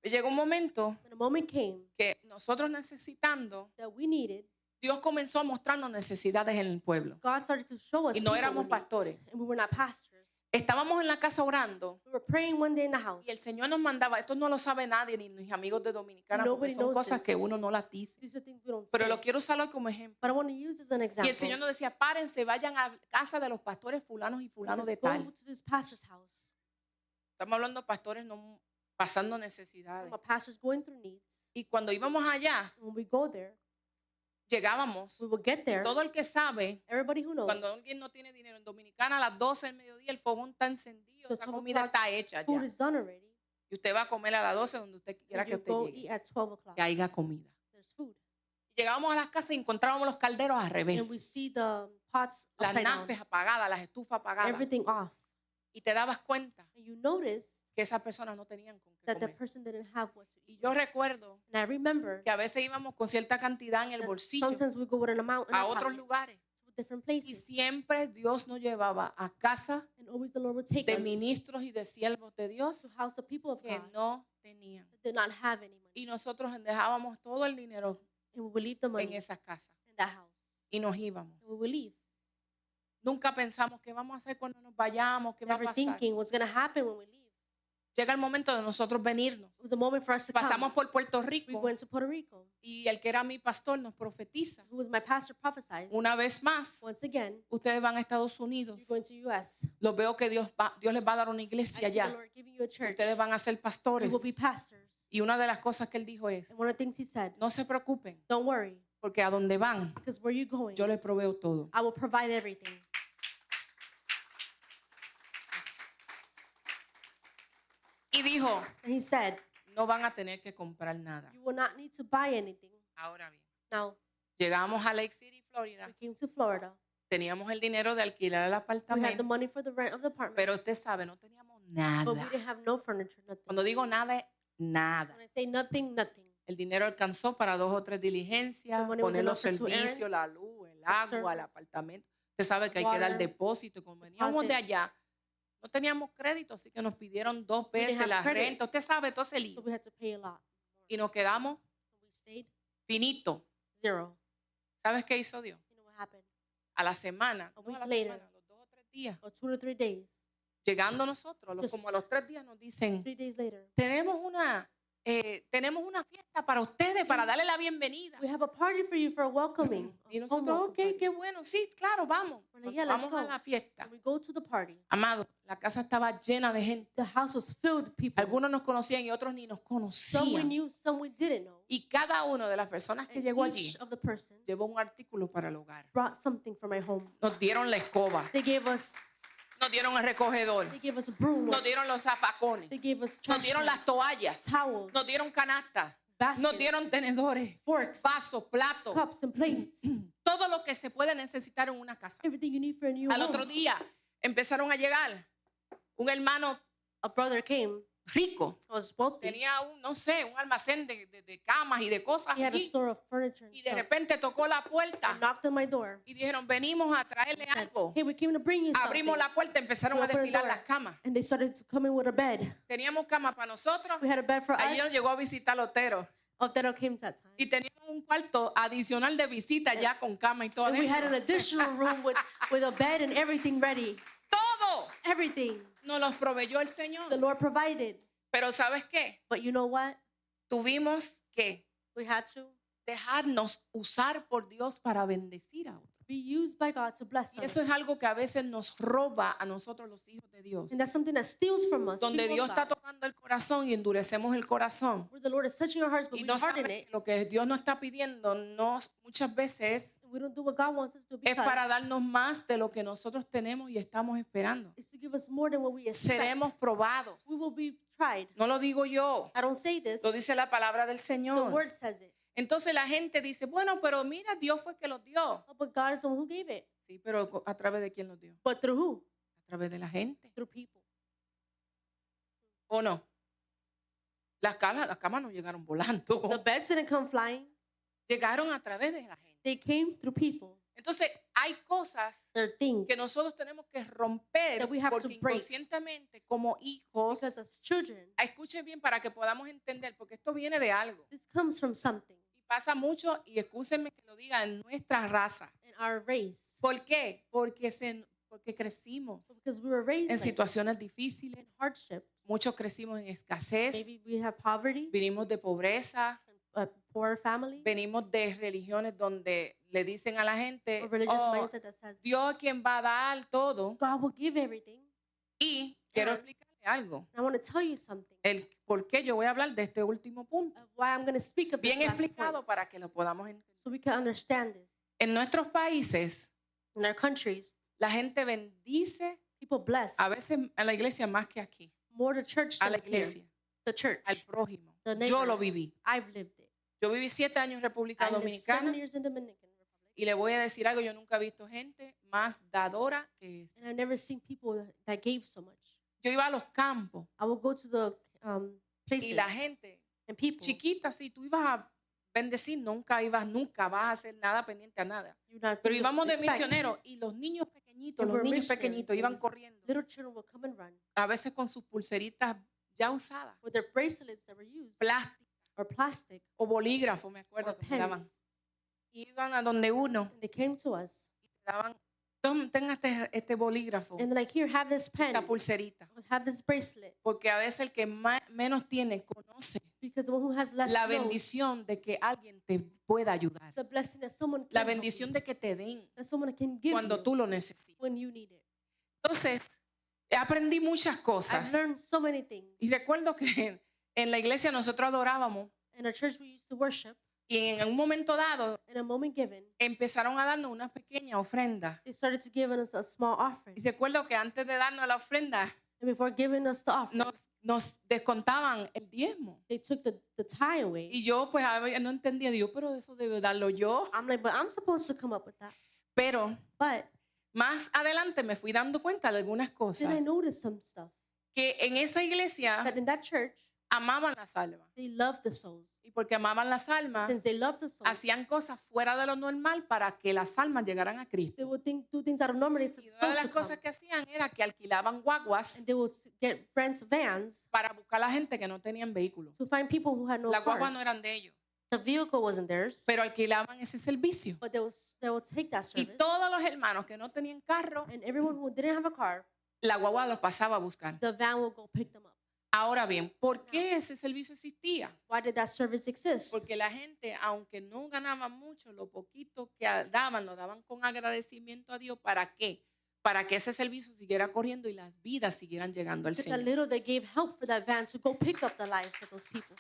Llegó un momento When a moment came que nosotros necesitando, that we needed, Dios comenzó a mostrarnos necesidades en el pueblo. God started to show us Y no people éramos with pastores. needs, and we were not pastors. Estábamos en la casa orando We were praying one day in the house. y el Señor nos mandaba, esto no lo sabe nadie, ni mis amigos de Dominicana, porque Nobody son knows cosas que this. uno no las dice. These are things we don't Pero say. lo quiero usarlo como ejemplo. But I want to use this as an Y example. el Señor nos decía, párense, vayan a casa de los pastores fulanos y fulanos de It says, tal. go to this pastor's house. Estamos hablando de pastores no pasando necesidades. My pastor's going through needs. Y cuando íbamos allá, When we go there, llegábamos. we will get there. Todo el que sabe, Everybody who knows, cuando alguien no tiene dinero en Dominicana, a las 12 del mediodía el fogón está encendido, The esa 12 comida o'clock está hecha food ya. is done already. Y usted va a comer a las 12 donde usted quiera And que you usted go llegue. eat at 12 o'clock. Que haya comida. There's food. Y llegábamos a las casas y encontrábamos los calderos al And we revés. see the pots Las upside down. nafes apagadas, las estufas apagadas. Everything off. Y te dabas cuenta And you notice que esas personas no tenían con qué that the comer. person didn't have what to Y eat. yo recuerdo And I remember que a veces íbamos con cierta cantidad en el that bolsillo sometimes we go with an amount in a our otros pocket lugares. to different Y places. siempre Dios nos llevaba a casa And always the Lord would take de us ministros y de siervos de Dios to house of people of que God no tenían. that did not have any money. Y nosotros dejábamos todo el dinero And we would leave the en money esas casas in that house. y nos íbamos. And we would leave. Nunca pensamos qué vamos a hacer cuando nos vayamos, qué va a Never pasar. thinking what's going to happen when we leave. Llega el momento de nosotros venirnos. It was a moment for us to come. Pasamos por Puerto We Rico went to Puerto Rico. y el que era mi pastor nos profetiza. Who was my pastor prophesied. Una vez más, Once again, ustedes van a Estados Unidos. you're going to U.S. Los veo que Dios les va a dar una I iglesia see the allá. Lord giving you a church. Ustedes van a ser You pastores. will be pastors. Y una de las cosas que él dijo es, And one of the things he said, no se preocupen, don't worry, porque a donde van, because where you're going, yo les proveo todo. I will provide everything. Y dijo, And he said, no van a tener que comprar nada. you will not need to buy anything. Ahora bien, Now, llegamos a Lake City, Florida. we came to Florida. Teníamos el dinero de alquilar el We had the apartamento, money for the rent of the apartment, pero usted sabe, no teníamos but we nada. didn't have no furniture, nothing. Cuando digo nada, es nada. When I say nothing, nothing. El dinero alcanzó para 2 o 3 diligencias, The money was poner los enough for 2 servicios, errands, la luz, el agua, el service, apartamento. Usted sabe que hay que dar water, depósito. Y como veníamos de deposit. allá, no teníamos crédito, así que nos pidieron 2 We didn't veces have la credit. renta. Usted sabe todo ese So lío. we had to pay a lot. Y nos quedamos So we stayed finito. zero. ¿Sabes qué hizo Dios? You know what happened? A la semana, A no a la week later. semana, a los 2 o 3 días, Or 2 to 3 days. llegando nosotros, Just- como a los 3 días nos dicen, 3 days later, tenemos una fiesta para ustedes, para darle la bienvenida. we have a party for you for a welcoming. Y a home nosotros, welcome ok, party. qué bueno, sí, claro, vamos. We're like, yeah, let's Vamos a go. la fiesta. And we go to the party. Amado, la casa estaba llena de gente. The house was filled with people. Algunos nos conocían y otros ni nos Some we conocían. knew, some we didn't know. Y cada una de las personas que And llegó allí each of the person llevó un artículo para el hogar. brought something for my home. Nos dieron la escoba, They gave us el recogedor, They gave us a broom. nos dieron los zafacones, They gave us nos trash dieron las cans, toallas, towels, nos dieron canastas, baskets, nos dieron tenedores, forks, vasos, platos, cups, and plates. todo lo que se puede necesitar en una casa. Everything you need for a new Al otro home. día empezaron a llegar un hermano A brother came. rico, Was wealthy. tenía un almacén de camas y de cosas He had a allí, store of furniture and y de stuff. repente tocó la puerta And knocked on my door. y dijeron, venimos a traerle Said, algo. hey, we came to bring you something. Abrimos la puerta, empezaron a We opened the desfilar door. las camas. And they started to come in with a bed. Teníamos cama para nosotros. We had a bed for Ayer us. llegó a visitar Otero Otero came that time. y teníamos un cuarto adicional de visita ya con cama y todo And we had an adentro. additional room with a bed and everything ready. Todo Everything. nos los proveyó el Señor. The Lord provided. Pero ¿sabes qué? But you know what? Tuvimos que We had to dejarnos usar por Dios para bendecir a otros. be used by God to bless Y us. eso es algo que a veces nos roba a nosotros los hijos de Dios. And that's something that steals from us. Donde people Dios of está God. tocando el corazón y endurecemos el corazón. Where the Lord is touching our hearts, but Y we no harden sabe it. que lo que Dios nos está pidiendo no muchas veces We don't do what God wants us to do es para because darnos más de lo que nosotros tenemos y estamos esperando. it's to give us more than what we expect. Seremos probados. We will be tried. No lo digo yo, I don't say this. lo dice la palabra del The Señor. word says it. Entonces la gente dice, bueno, pero mira, Dios fue que los dio. Oh, but God is the one who gave it. Sí, pero ¿a través de quién los dio? But through who? A través de la gente. Through people. ¿O no? Las camas no llegaron volando. The beds didn't come flying. Llegaron a través de la gente. They came through people. Entonces hay cosas They're things. que nosotros tenemos que romper That we have to porque break. inconscientemente como hijos, Because as children, escuchen bien para que podamos entender, porque esto viene de algo. this comes from something Y pasa mucho, y escúchenme que lo diga, en nuestra raza. in our race. ¿Por qué? Porque crecimos Because we were raised en like situaciones difíciles. in hardship. Muchos crecimos en escasez, Maybe we have poverty, vinimos de pobreza, a poor family, venimos de religiones donde le dicen a la gente, a religious "Oh, mindset that says Dios es quien va a dar todo". God will give everything. Y quiero And- explicarle algo. And I want to tell you something. El por qué yo voy a hablar de este último punto. Of why I'm going to speak of this Bien last explicado point, para que lo podamos entender. so we can understand this. En nuestros países, In our countries, la gente bendice people bless a veces a la iglesia más que aquí. more the church A than la here. iglesia, The church. al prójimo. The Yo neighbor. lo viví. I've lived it. Yo viví 7 años en República I lived 7 Dominicana years in Dominican Republic. y le voy a decir algo, yo nunca he visto gente más dadora que esta. And I've never seen people that gave so much. Yo iba a los campos I will go to the places y la gente and people. chiquita, sí, tú ibas a bendecir, nunca vas a hacer nada pendiente a nada. You're not Pero thinking íbamos de expect. misioneros y los niños pequeñitos, And los we're niños missionaries pequeñitos iban and corriendo, Little children will come and run a veces con sus pulseritas ya usadas, with their bracelets that were used plásticas or plastic o bolígrafos, me or acuerdo que me daban. pens. Iban a donde uno And they came to us y te daban Tenga este bolígrafo, And like, here, have this pen, esta pulserita. have this bracelet. Porque a veces el que menos tiene conoce Because the one who has less la knows bendición de que alguien te pueda ayudar. the blessing that someone La can help bendición you, de que te den that someone can give cuando you tú lo necesitas. when you need it. Entonces, aprendí muchas I've cosas. learned so many things. Y recuerdo que en la iglesia nosotros adorábamos In our church, we used to worship. y en un momento dado In a moment given, empezaron a darnos una pequeña ofrenda. they started to give us a small Y offering. recuerdo que antes de darnos la ofrenda And before giving us the offering, nos descontaban el diezmo. they took the tie away. Y yo pues no entendía, Dios, pero eso debo darlo yo. I'm like, but I'm supposed to come up with that. Pero But más adelante me fui dando cuenta de algunas then cosas. I noticed some stuff. Que en esa iglesia That in that church, amaban las almas. they loved the souls. Y porque amaban las almas, Since they loved the souls, hacían cosas fuera de lo normal para que las almas llegaran a they Cristo. would do things out of normality for Y the una de souls las to come. cosas que hacían era que alquilaban guaguas And they would get rent vans para buscar a la gente que no tenían vehículo. to find people who had no Las guaguas cars. no eran de ellos, The vehicle wasn't theirs, pero alquilaban ese servicio. but they would take that Y service. todos los hermanos que no tenían carro, And everyone who didn't have a car, la guagua los pasaba a buscar. the van would go pick them up. Ahora bien, ¿por qué ese servicio existía? Why did that service exist? Porque la gente, aunque no ganaba mucho, lo poquito que daban, lo daban con agradecimiento a Dios. ¿Para qué? Para que ese servicio siguiera corriendo y las vidas siguieran llegando al Just a Señor. little they gave help for that van to go pick up the lives of those people.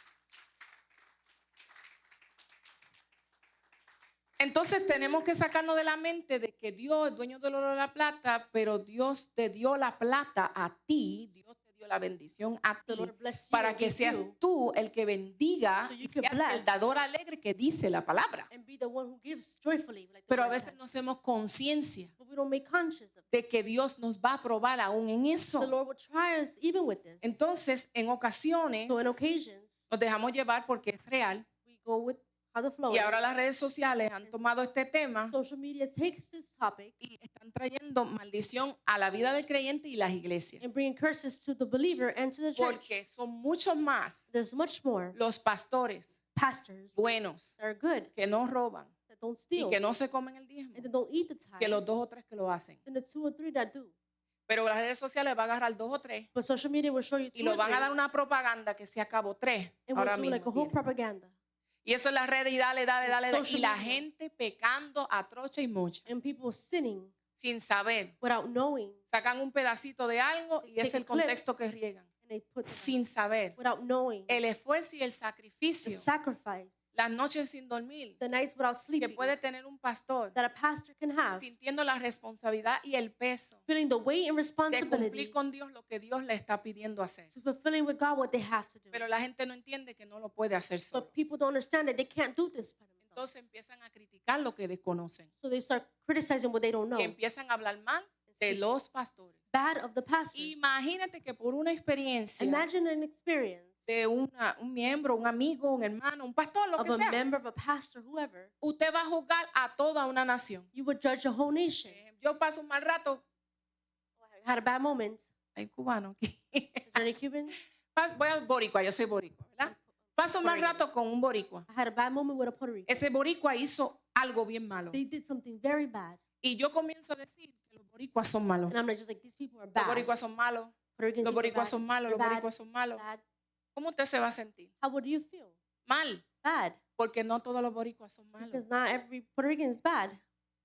Entonces tenemos que sacarnos de la mente de que Dios es dueño del oro y la plata, pero Dios te dio la plata a ti, Dios te dio la bendición a The ti, Lord bless you para and que give seas you tú el que bendiga So you y can seas el bless. dador alegre que dice la palabra. and be the one who gives joyfully, like the Pero a word veces no says. hacemos conciencia But we don't make conscious of de this. que Dios nos va a probar aún en The eso. Lord will try us even with this. Entonces, en ocasiones So in occasions, nos dejamos llevar porque es real. we go with how the flow Y ahora is. las redes sociales han tomado este tema Social media takes this topic y están trayendo maldición a la vida del creyente y las iglesias. and bringing curses to the believer and to the church. Porque son muchos más There's much more los pastores pastors buenos that are good, que no roban that don't y steal, que no se comen el diezmo and that don't eat the que los tithes, dos o tres que lo hacen. and the 2 or 3 that do. Pero las redes sociales va a agarrar dos o tres But social media will show you 2 y lo or van a 3, dar una propaganda que se acabó tres and ahora will do like a mismo. whole tienen. propaganda. Y eso es las redes y dale, dale, And dale. Y social la media. gente pecando a trocha y mocha And people sinning sin saber. without knowing, Sacan un pedacito de algo y Take es a el clip. contexto que riegan. and they put Sin saber. without knowing El esfuerzo y el the sacrificio. sacrifice, Las noches sin dormir the nights without que sleeping puede tener un pastor that a pastor can have, sintiendo la responsabilidad y el peso feeling the weight and de responsibility cumplir con Dios lo que Dios le está pidiendo hacer. to fulfilling with God what they have to do. Pero la gente no entiende que no lo puede hacer solo. But people don't understand that they can't do this by themselves. Entonces empiezan a criticar lo que desconocen So they start criticizing what they don't know. y empiezan a hablar mal de speak los pastores. Bad of the pastors. Imagínate que por una experiencia Imagine an experience de un miembro, un amigo, un hermano, un pastor, lo of que a sea, member of a pastor, whoever, usted va a juzgar a toda una nación. you would judge a whole nation. Yo paso un mal rato, I had a bad moment. hay cubano aquí. Is there any Cubans? Voy a boricua, yo soy boricua, ¿verdad? Paso un mal Puerto Rican. rato con un boricua. I had a bad moment with a Puerto Rican. Ese boricua hizo algo bien malo. They did something very bad. Y yo comienzo a decir que los boricuas son malos. And I'm like, just like, these people are Los bad. boricuas son malos. Puerto Rican Los people are boricuas bad. son malos. Los They're bad, boricuas son malos. bad. ¿Cómo usted se va a sentir? How would you feel? Mal. Bad. Porque no todos los boricuas son malos. Because not every Puerto Rican is bad.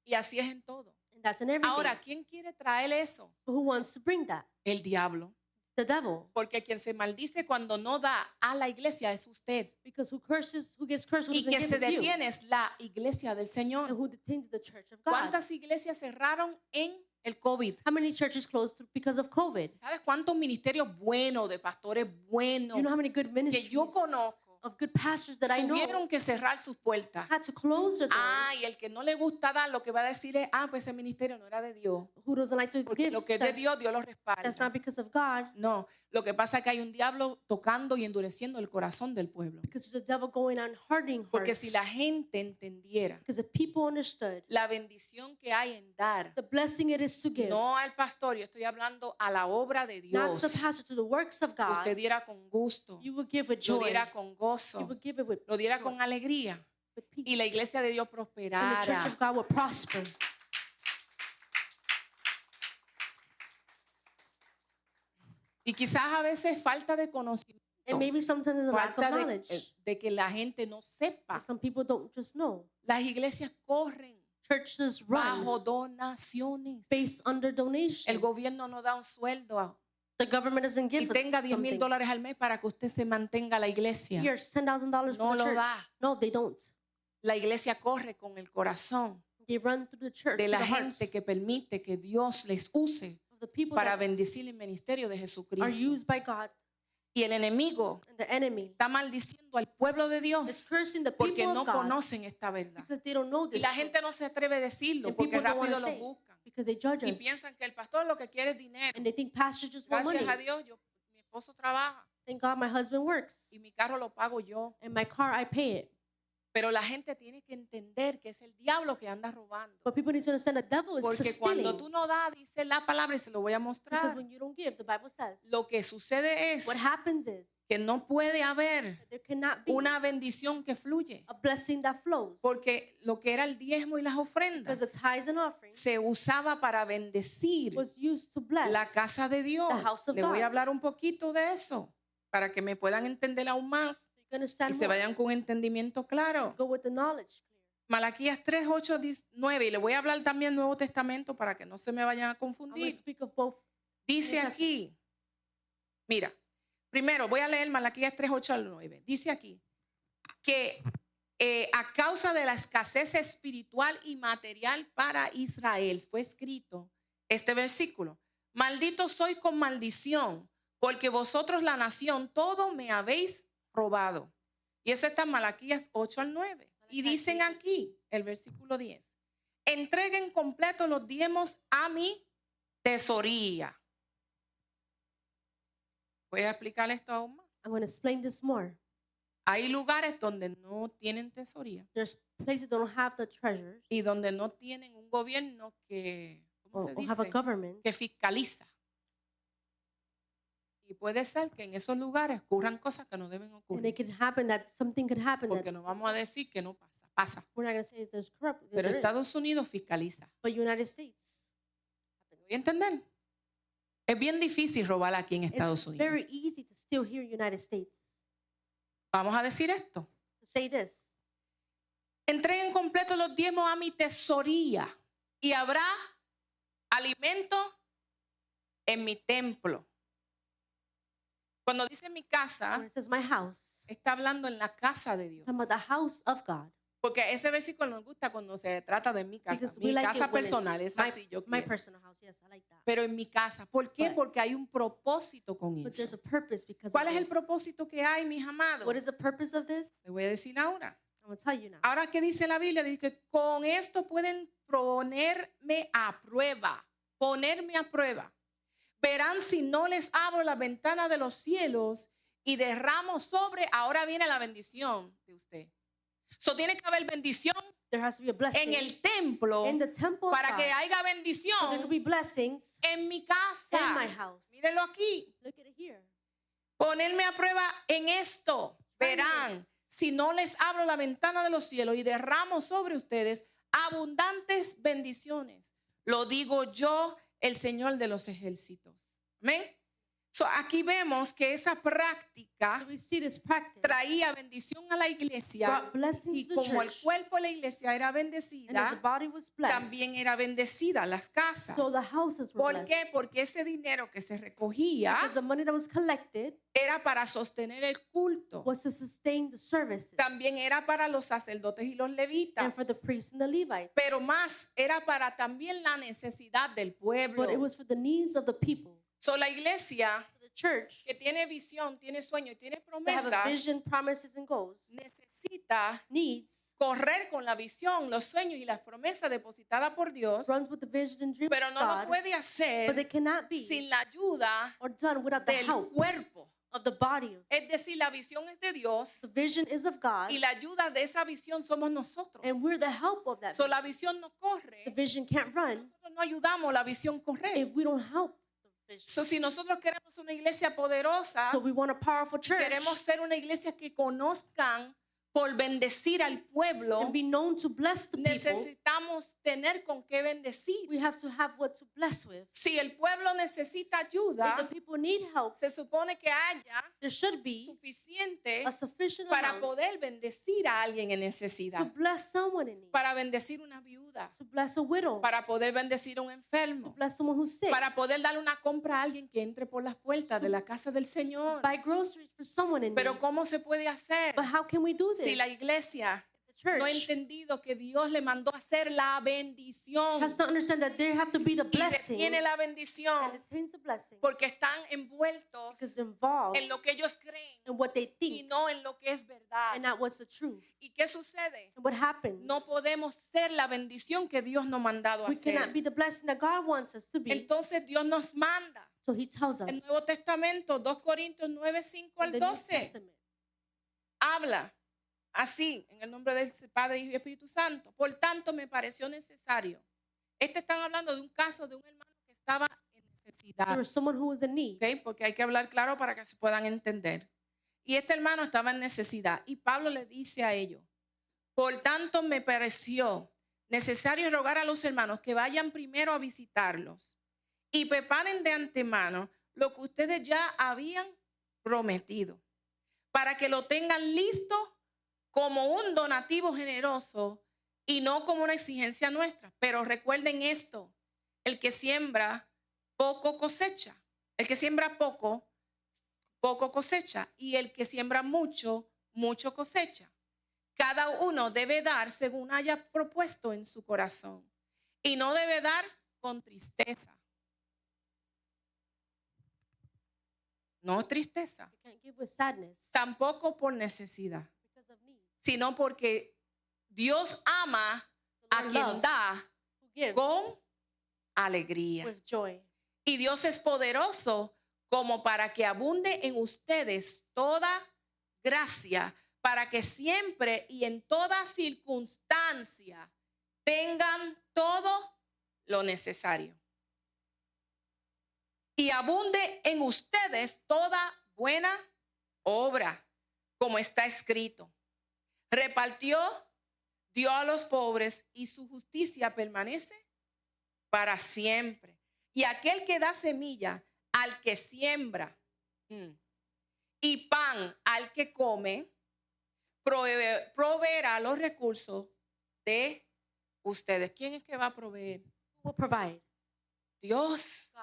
Y así es en todo. And that's in everything. Ahora, ¿quién quiere traer eso? But who wants to bring that? El diablo. The devil. Porque quien se maldice cuando no da a la iglesia es usted. Because who gets cursed, who Y doesn't que give se is you. detiene es la iglesia del And Señor. who detains the church of God. ¿Cuántas iglesias cerraron en el COVID? How many churches closed because of COVID? ¿Sabes cuántos ministerios buenos, de pastores buenos You know how many good que ministries yo conozco of good pastors that I know tuvieron que cerrar sus puertas? had to close their doors? Y el que no le gusta dar, lo que va a decir es, pues ese ministerio no era de Dios. Who doesn't like to Porque give? lo que es de says, Dios, Dios lo that's respalda. not because of God, No, lo que pasa es que hay un diablo tocando y endureciendo el corazón del pueblo. because there's a devil going on hardening Porque hearts. si la gente entendiera Because if people understood la bendición que hay en dar, the blessing it is to give, no al pastor, yo estoy hablando a la obra de not to Dios, the pastor, to the works of God, usted diera con gusto, you will give with lo joy. diera con You gozo, will give it with, lo diera con alegría with peace. y la iglesia de Dios And the church prosperara. of God will prosper. Y quizás a veces falta de conocimiento, And maybe sometimes there's a lack of falta knowledge. de que la gente no sepa. And some people don't just know. Las iglesias corren Churches bajo run donaciones. based under El donations. gobierno no da un sueldo The government doesn't y give tenga $10,000 something. al mes para que usted se mantenga la iglesia. Here's $10,000 No for the lo church. da. No, they don't. La iglesia corre con el corazón They run through the church, de through la the hearts gente que permite que Dios les use of the people para that bendecir el ministerio de are Jesucristo. used by God. Y el enemigo And the enemy está maldiciendo al pueblo de is Dios cursing the porque people no of God conocen esta verdad. because they don't know Y this la truth. gente no se atreve a decirlo And porque people don't want rápido to lo say buscan. because they judge Y us. piensan que el pastor lo que quiere es dinero. And they think pastors just want Gracias money. a Dios, mi esposo trabaja Thank God my husband works. y mi carro lo pago yo. And my car, I pay it. Pero la gente tiene que entender que es el diablo que anda robando. But people need to understand the devil is Porque cuando stealing. tú no das, dice la palabra y se lo voy a Because mostrar. when you don't give, the Bible says, Lo que sucede es what happens is que no puede haber that there cannot be una bendición que fluye. a blessing that flows. Porque lo que era el diezmo y las Because ofrendas the tithes and offerings se usaba para bendecir was used to bless la casa de Dios. the house of Le voy God. a hablar un poquito de eso para que me puedan entender aún más So you can understand y se more. vayan con entendimiento claro. Go with the knowledge clear. Malaquías 3, 8, 9. Y le voy a hablar también Nuevo Testamento para que no se me vayan a I'm going to confundir. speak of both. Dice New aquí, mira, primero voy a leer Malaquías 3, 8 al 9. Dice aquí que a causa de la escasez espiritual y material para Israel, fue escrito este versículo: maldito soy con maldición, porque vosotros la nación todo me habéis robado. Y eso está en Malaquías 8 al 9. Y dicen aquí, el versículo 10, entreguen completo los diezmos a mi tesoría. Voy a explicar esto aún más. I'm going to explain this more. Hay lugares donde no tienen tesoría There's places that don't have the treasures y donde no tienen un gobierno que, ¿cómo se or have a dice? government. Que fiscaliza. Y puede ser que en esos lugares ocurran cosas que no deben And ocurrir. it could happen that something could happen Porque that no vamos a decir que no pasa. Pasa. we're not going to say that there's corrupt. that Pero there is. Estados Unidos fiscaliza. But United States. ¿Me voy a entender? Es bien difícil robar aquí en Estados It's Unidos. very easy to steal here in United States. Vamos a decir esto. To say this. Entreguen completo los diezmos a mi tesoría y habrá alimento en mi templo. Cuando dice mi casa, When it says my house, está hablando en la casa de Dios. it's talking about the house of God. Porque ese versículo nos gusta cuando se trata de mi casa. Because Mi we like casa it when it's personal es así, yo my quiero. personal house. Yes, I like that. Pero en mi casa. ¿Por qué? But- Porque hay un propósito con But there's eso. a purpose because ¿Cuál of es el this. propósito que hay, mis amados? What is the purpose of this? Le voy a decir ahora. I'm going to tell you now. Ahora, ¿qué dice la Biblia? Dice que con esto pueden ponerme a prueba. Ponerme a prueba. Verán si no les abro la ventana de los cielos y derramo sobre. Ahora viene la bendición de usted. Tiene que haber bendición There has to be a blessing en el templo in the temple of para God. que haya So there bendición could be blessings en mi in casa. my house. Mírenlo aquí. Look at it here. Ponerme a prueba en esto. Try me Verán this. si no les abro la ventana de los cielos y derramo sobre ustedes abundantes bendiciones. Lo digo yo, el Señor de los ejércitos. Amén. Aquí vemos que esa práctica So we see this practice traía bendición a la iglesia brought blessings y to the como el church. cuerpo de la iglesia era And as the bendecida, body was blessed, también era bendecida las casas. so the houses were ¿Por blessed. qué? Porque ese dinero que se recogía Because the money that was collected era para sostener el culto. was to sustain the services. También era para los sacerdotes y los levitas. And for the priests and the Levites. Pero más era para también la necesidad del pueblo. But it was for the needs of the people. La iglesia For the church que tiene visión, tiene sueño y tiene that have a promesas, vision, promises, and goals necesita needs correr con la visión, los sueños y las promesas depositadas por Dios, runs with the vision and dream pero of no lo God, puede but they hacer cannot be sin la ayuda or done without the del help cuerpo. of the body. Es decir, la visión es de Dios The vision is of God, y la ayuda de esa visión somos nosotros. and we're the help of that. La visión no The corre, vision can't run nosotros no ayudamos a la visión correr. if we don't help the vision. Si nosotros queremos una iglesia poderosa, So we want a powerful church. queremos ser una iglesia que conozcan por bendecir al pueblo, and be known to bless the people, necesitamos tener con qué bendecir. we have to have what to bless with. Si el pueblo necesita If the ayuda, people need help, se supone que haya there should be suficiente a sufficient para amount poder bendecir a alguien en to necesidad, bless someone in need, para bendecir una viuda, to bless a widow, para poder bendecir a un to enfermo, bless someone who's sick, para poder darle una compra a alguien que entre por las puertas de la casa del Señor. buy groceries for someone in Pero need. ¿cómo se puede hacer But how can we do this? si la iglesia The no ha church entendido que Dios le mandó a hacer la bendición has to understand that there have to be the y blessing detiene la and bendición retains the blessing porque están envueltos because involved en lo que ellos creen in what they y think no en lo que es verdad? and not what's the truth. ¿Y qué sucede? And what happens? No podemos ser la bendición que Dios nos ha mandado a We cannot hacer. be the blessing that God wants us to be. Entonces Dios nos manda So he tells el us Nuevo Testamento, 2 Corintios 9, 5 in al the New 12. Testament, Habla así, en el nombre del Padre, Hijo y Espíritu Santo. Por tanto, me pareció necesario. Están hablando de un caso de un hermano que estaba en necesidad. there was someone who was in need. ¿Ok? Porque hay que hablar claro para que se puedan entender. Y este hermano estaba en necesidad. Y Pablo le dice a ellos, por tanto, me pareció necesario rogar a los hermanos que vayan primero a visitarlos y preparen de antemano lo que ustedes ya habían prometido, para que lo tengan listo como un donativo generoso y no como una exigencia nuestra. Pero recuerden esto, el que siembra poco cosecha. El que siembra poco, poco cosecha. Y el que siembra mucho, mucho cosecha. Cada uno debe dar según haya propuesto en su corazón. Y no debe dar con tristeza. No tristeza. You can't give with sadness Tampoco por necesidad. because of need. Sino porque Dios ama The a Lord quien loves da who gives con alegría. with joy. Y Dios es poderoso como para que abunde en ustedes toda gracia, para que siempre y en toda circunstancia tengan todo lo necesario. Y abunde en ustedes toda buena obra, como está escrito. Repartió, dio a los pobres y su justicia permanece para siempre. Y aquel que da semilla al que siembra y pan al que come, proveerá los recursos de ustedes. ¿Quién es que va a proveer? Who will provide? Dios. God.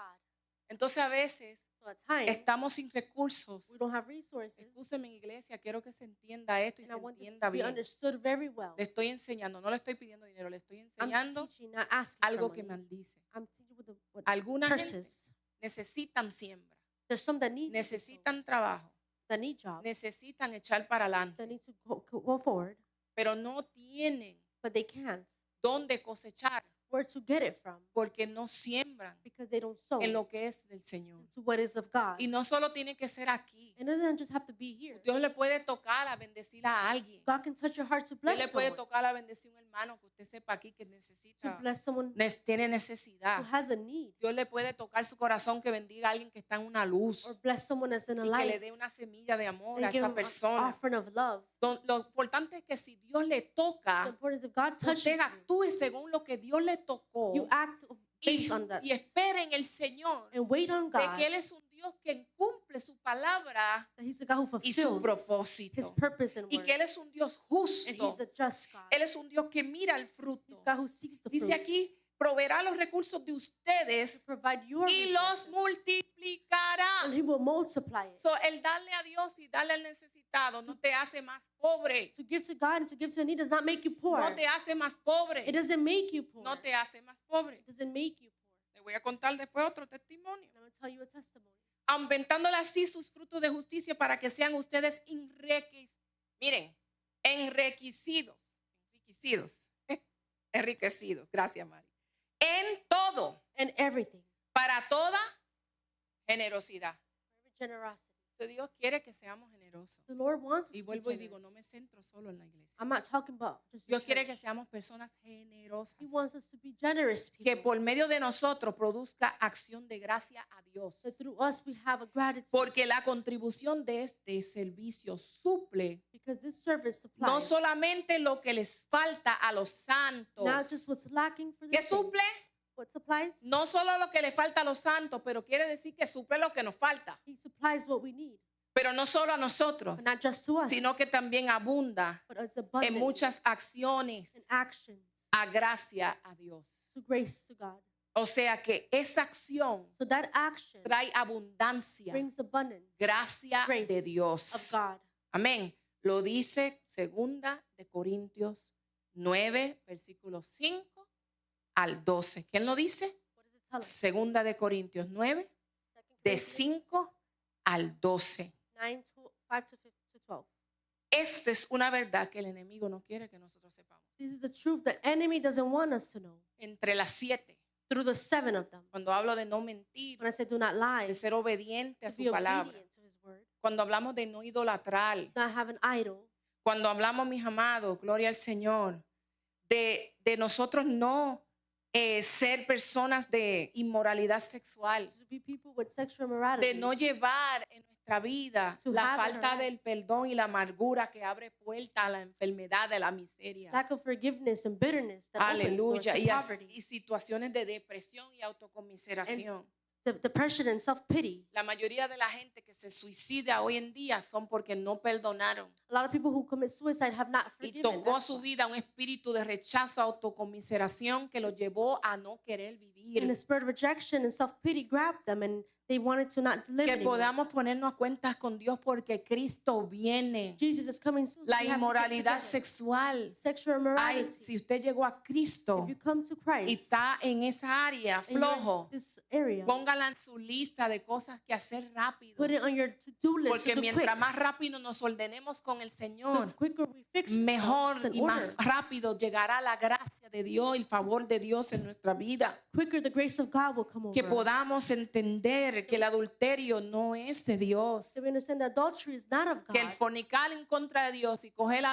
Entonces a veces So at times, estamos sin recursos. we don't have resources. Escúcheme, iglesia, quiero que se entienda esto y And se I want this entienda to be bien. understood very well. Le estoy enseñando, no le estoy pidiendo dinero, le estoy I'm enseñando teaching, not asking algo for que money. maldice. I'm teaching with the what Algunas gente curses. necesitan siembra, There's some that need to do so, necesitan trabajo, that need jobs, necesitan echar para that adelante, need to go forward, pero no tienen but they can't. dónde cosechar Where to get it from? porque no siembran Because they don't sow en lo que es del Señor. to what is of God. Y no solo tiene que ser aquí. And it doesn't just have to be here. Dios le puede tocar a bendecir a alguien. God can touch your heart to Dios bless le puede someone, tocar a bendecir a un hermano que usted sepa aquí que to necesita, bless someone tiene who necesidad. has a need, Dios le puede tocar su corazón que bendiga a alguien que está en una luz or bless someone that's in a y que le light, dé una semilla de amor a and give esa them an persona. offering of love. Lo importante es que si Dios le The toca, importance if God touches usted you, actúe según lo que Dios le tocó you act based on that y espere en el Señor and wait on de God, que Él es un Dios que cumple su palabra that He's the God who y su fulfills propósito. His purpose and Y work, que Él es un Dios and justo. He's a just God. Él es un Dios que mira el fruto. He's God who seeks the Dice fruits, aquí, proveerá los recursos de to ustedes provide your y los resources, multiplicará. and He will multiply it. So, el darle a Dios y darle al necesitado no te hace más pobre. To give to God and to give to the need does not make you poor. No te hace más pobre. It doesn't make you poor. No te hace más pobre. It doesn't make you poor. Le voy a contar después otro testimonio. And I'm going to tell you a testimony. Aumentándole así sus frutos de justicia para que sean ustedes miren, enriquecidos. Enriquecidos. Gracias, Mari. En todo, And everything, para toda generosidad. every generosity. de Dios quiere que seamos generosos. The Lord wants us Y to be vuelvo y digo, no me generous. centro solo en la iglesia. I'm not talking about just the Dios quiere que church. seamos personas generosas. He wants us to be generous Que people. por medio de nosotros produzca acción de gracia a Dios. That through us we have a gratitude. Porque la contribución de este servicio suple Because this service supplies no solamente lo que les falta a los santos. not just what's lacking for the ¿Qué suple? saints. What supplies? No solo lo que le falta a los santos, pero quiere decir que suple lo que nos falta. He supplies what we need. Pero no solo a nosotros, But not just to us. sino que también abunda but it's en abundant muchas acciones in actions a gracia a Dios. to grace to God. O sea que esa acción So that action trae abundancia, brings abundance, gracia grace de Dios. of God. Amén. Lo dice segunda de Corintios 9, versículos 5 al 12. ¿Quién lo dice? What does it tell us? Segunda de Corintios 9, 2 de Corinthians 5 al 12. 9 to 5 to 12. Esta es una verdad que el enemigo no quiere que nosotros sepamos. This is the truth the enemy doesn't want us to know. Entre las 7, Through the 7 of them. cuando hablo de no mentir, When I say do not lie, de ser obediente a to su be palabra, obedient to his word, cuando hablamos de no idolatrar, not have an idol, cuando hablamos, mis amados, gloria al Señor, de nosotros no ser personas de inmoralidad sexual, to be people with sexual immorality, de no llevar en nuestra vida To la have in falta our life. del perdón y la amargura que abre puerta a la enfermedad de la miseria. lack of forgiveness and bitterness that opens doors Aleluya. to poverty, Y situaciones de depresión y autocomiseración. depression and self-pity. La mayoría de la gente que se suicida hoy en día son porque no perdonaron. A lot of people who commit suicide have not Y forgiven. tocó a That's su why. vida un espíritu de rechazo, autocomiseración que los llevó a no querer And vivir. the spirit of rejection and self-pity grabbed them and they wanted to not live Que anymore. podamos ponernos a cuentas con Dios porque Cristo viene. Jesus is coming soon. so La we have to get inmoralidad together. sexual. Sexual Ay, immorality. si usted llegó a Cristo If you come to y Christ está en esa área and you're in flojo, this area, póngala en su lista de cosas que hacer rápido. put it on your to-do list Porque to do mientras quick. más rápido nos ordenemos con el The Señor, quicker we fix mejor ourselves y in más order, rápido llegará la gracia de Dios, el favor de Dios en nuestra vida. quicker the grace of God will come over Que us. podamos entender que el adulterio no es de Dios. So we understand that adultery is not of Que el God. fornicar en contra de Dios y coger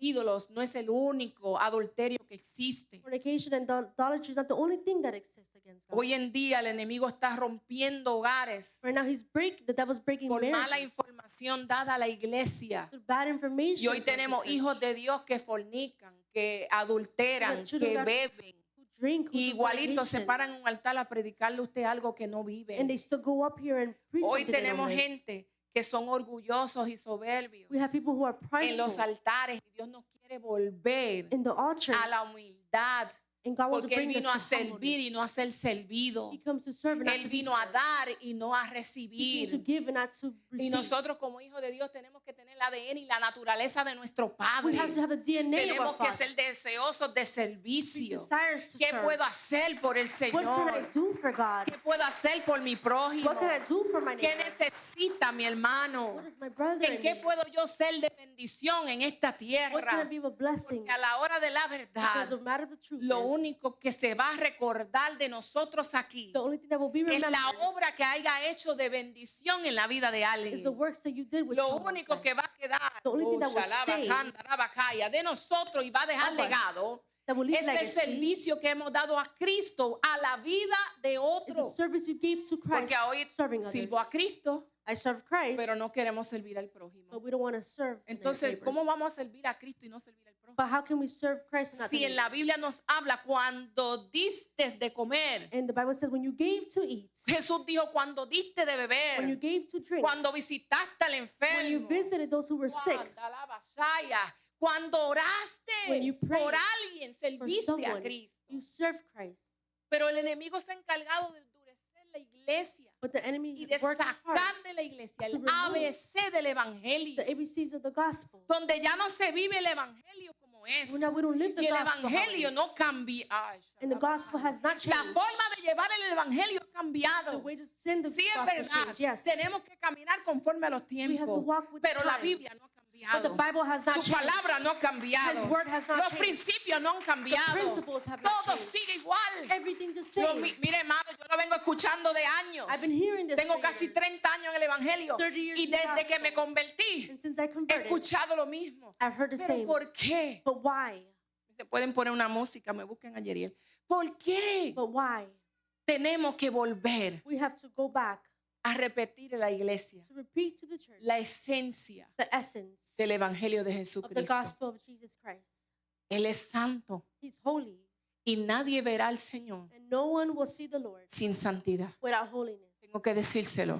ídolos no es el único adulterio que existe. Fornication and idolatry is not the only thing that exists against God. Hoy en día el enemigo está rompiendo hogares Right now, the devil's breaking por mala marriages información dada a la iglesia. through bad information. Y hoy from the tenemos church, hijos de Dios que fornican, que adulteran, children que that beben. who drink, who do Igualito se fornication, paran en un altar a predicarle a usted algo que no and vive. they still go up here and preach Hoy something they don't tenemos live. gente que son orgullosos y soberbios We have people who are en los prideful altares y Dios nos quiere volver in the altars, a la humildad and God wants to porque Él bring us vino a to servir y no a humbleness. ser servido. He comes to serve and not Él to be vino a served. dar y no a He came to recibir. give and not to Y receive. nosotros como hijos de Dios tenemos que tener el ADN y la naturaleza de nuestro We Padre. have to have the DNA of Tenemos our que Father. ser deseosos de He servicio. desires to ¿Qué serve. puedo hacer por el What can I Señor? do for God? ¿Qué puedo hacer por mi prójimo? What can I do for my ¿Qué neighbor? necesita mi hermano? What is my brother ¿En in qué need? puedo yo ser de bendición en esta What can I tierra? be of a blessing? Que a la hora de la Because verdad, the matter of the truth lo is, único que se va a recordar de nosotros aquí the only thing that will be es la remembered obra que haya hecho de bendición en la vida de is the alguien. works that you did with Lo someone's único life. que va a quedar The only thing that will stay de nosotros y va a dejar of us legado that will leave es el legacy servicio que hemos dado a Cristo a la vida de is the otro. service you gave to Christ, Porque hoy serving sirvo a others. Cristo, I serve Christ, pero no queremos servir al prójimo. but we don't want to serve our Entonces, neighbors. ¿cómo vamos a servir a Cristo y no servir al prójimo? But how can we serve Christ and not Si the en la neighbor? Biblia nos habla cuando diste de comer, And the Bible says when you gave to eat, Jesús dijo cuando diste de when you beber, gave to drink, cuando visitaste al when you enfermo, visited those who were sick, Wanda, la vasalla, cuando oraste When you prayed por alguien, for serviste a someone, Cristo. you serve Christ. Pero el enemigo se ha encargado de endurecer la iglesia But the enemy y de works hard, sacar de la iglesia el to remove ABC del evangelio, the ABCs of the gospel. donde ya no se vive el evangelio como es. Well, now we don't live the Y el gospel how it evangelio no is. cambia. Ay, And the gospel has not la changed. forma de llevar el evangelio ha The cambiado. way to send the Sí, es gospel verdad. changed. Yes, Tenemos que caminar conforme a los we have to tiempos. walk with Pero la times. Biblia no ha cambiado. But the cambiado. Bible has not Su changed. palabra no ha cambiado. His word has not Los changed. principios no han cambiado. principles have not Todo changed. sigue igual. Everything's the same. Mire, hermano, yo lo vengo escuchando de años. I've been hearing this Tengo for casi years. 30 años en el Evangelio. 30 years Y in the desde que gospel. me convertí, And since I he converted, escuchado lo mismo. I've heard the Pero same. ¿por qué? But why? Se pueden poner una música, me busquen a Yeriel. ¿Por qué But why? tenemos que volver We have to go back a repetir en la iglesia to repeat to the church la esencia the essence del Evangelio de of the Jesucristo? gospel of Jesus Christ. Él es santo He's holy, y nadie verá al Señor and no one will see the Lord sin santidad. without holiness. Tengo que decírselo.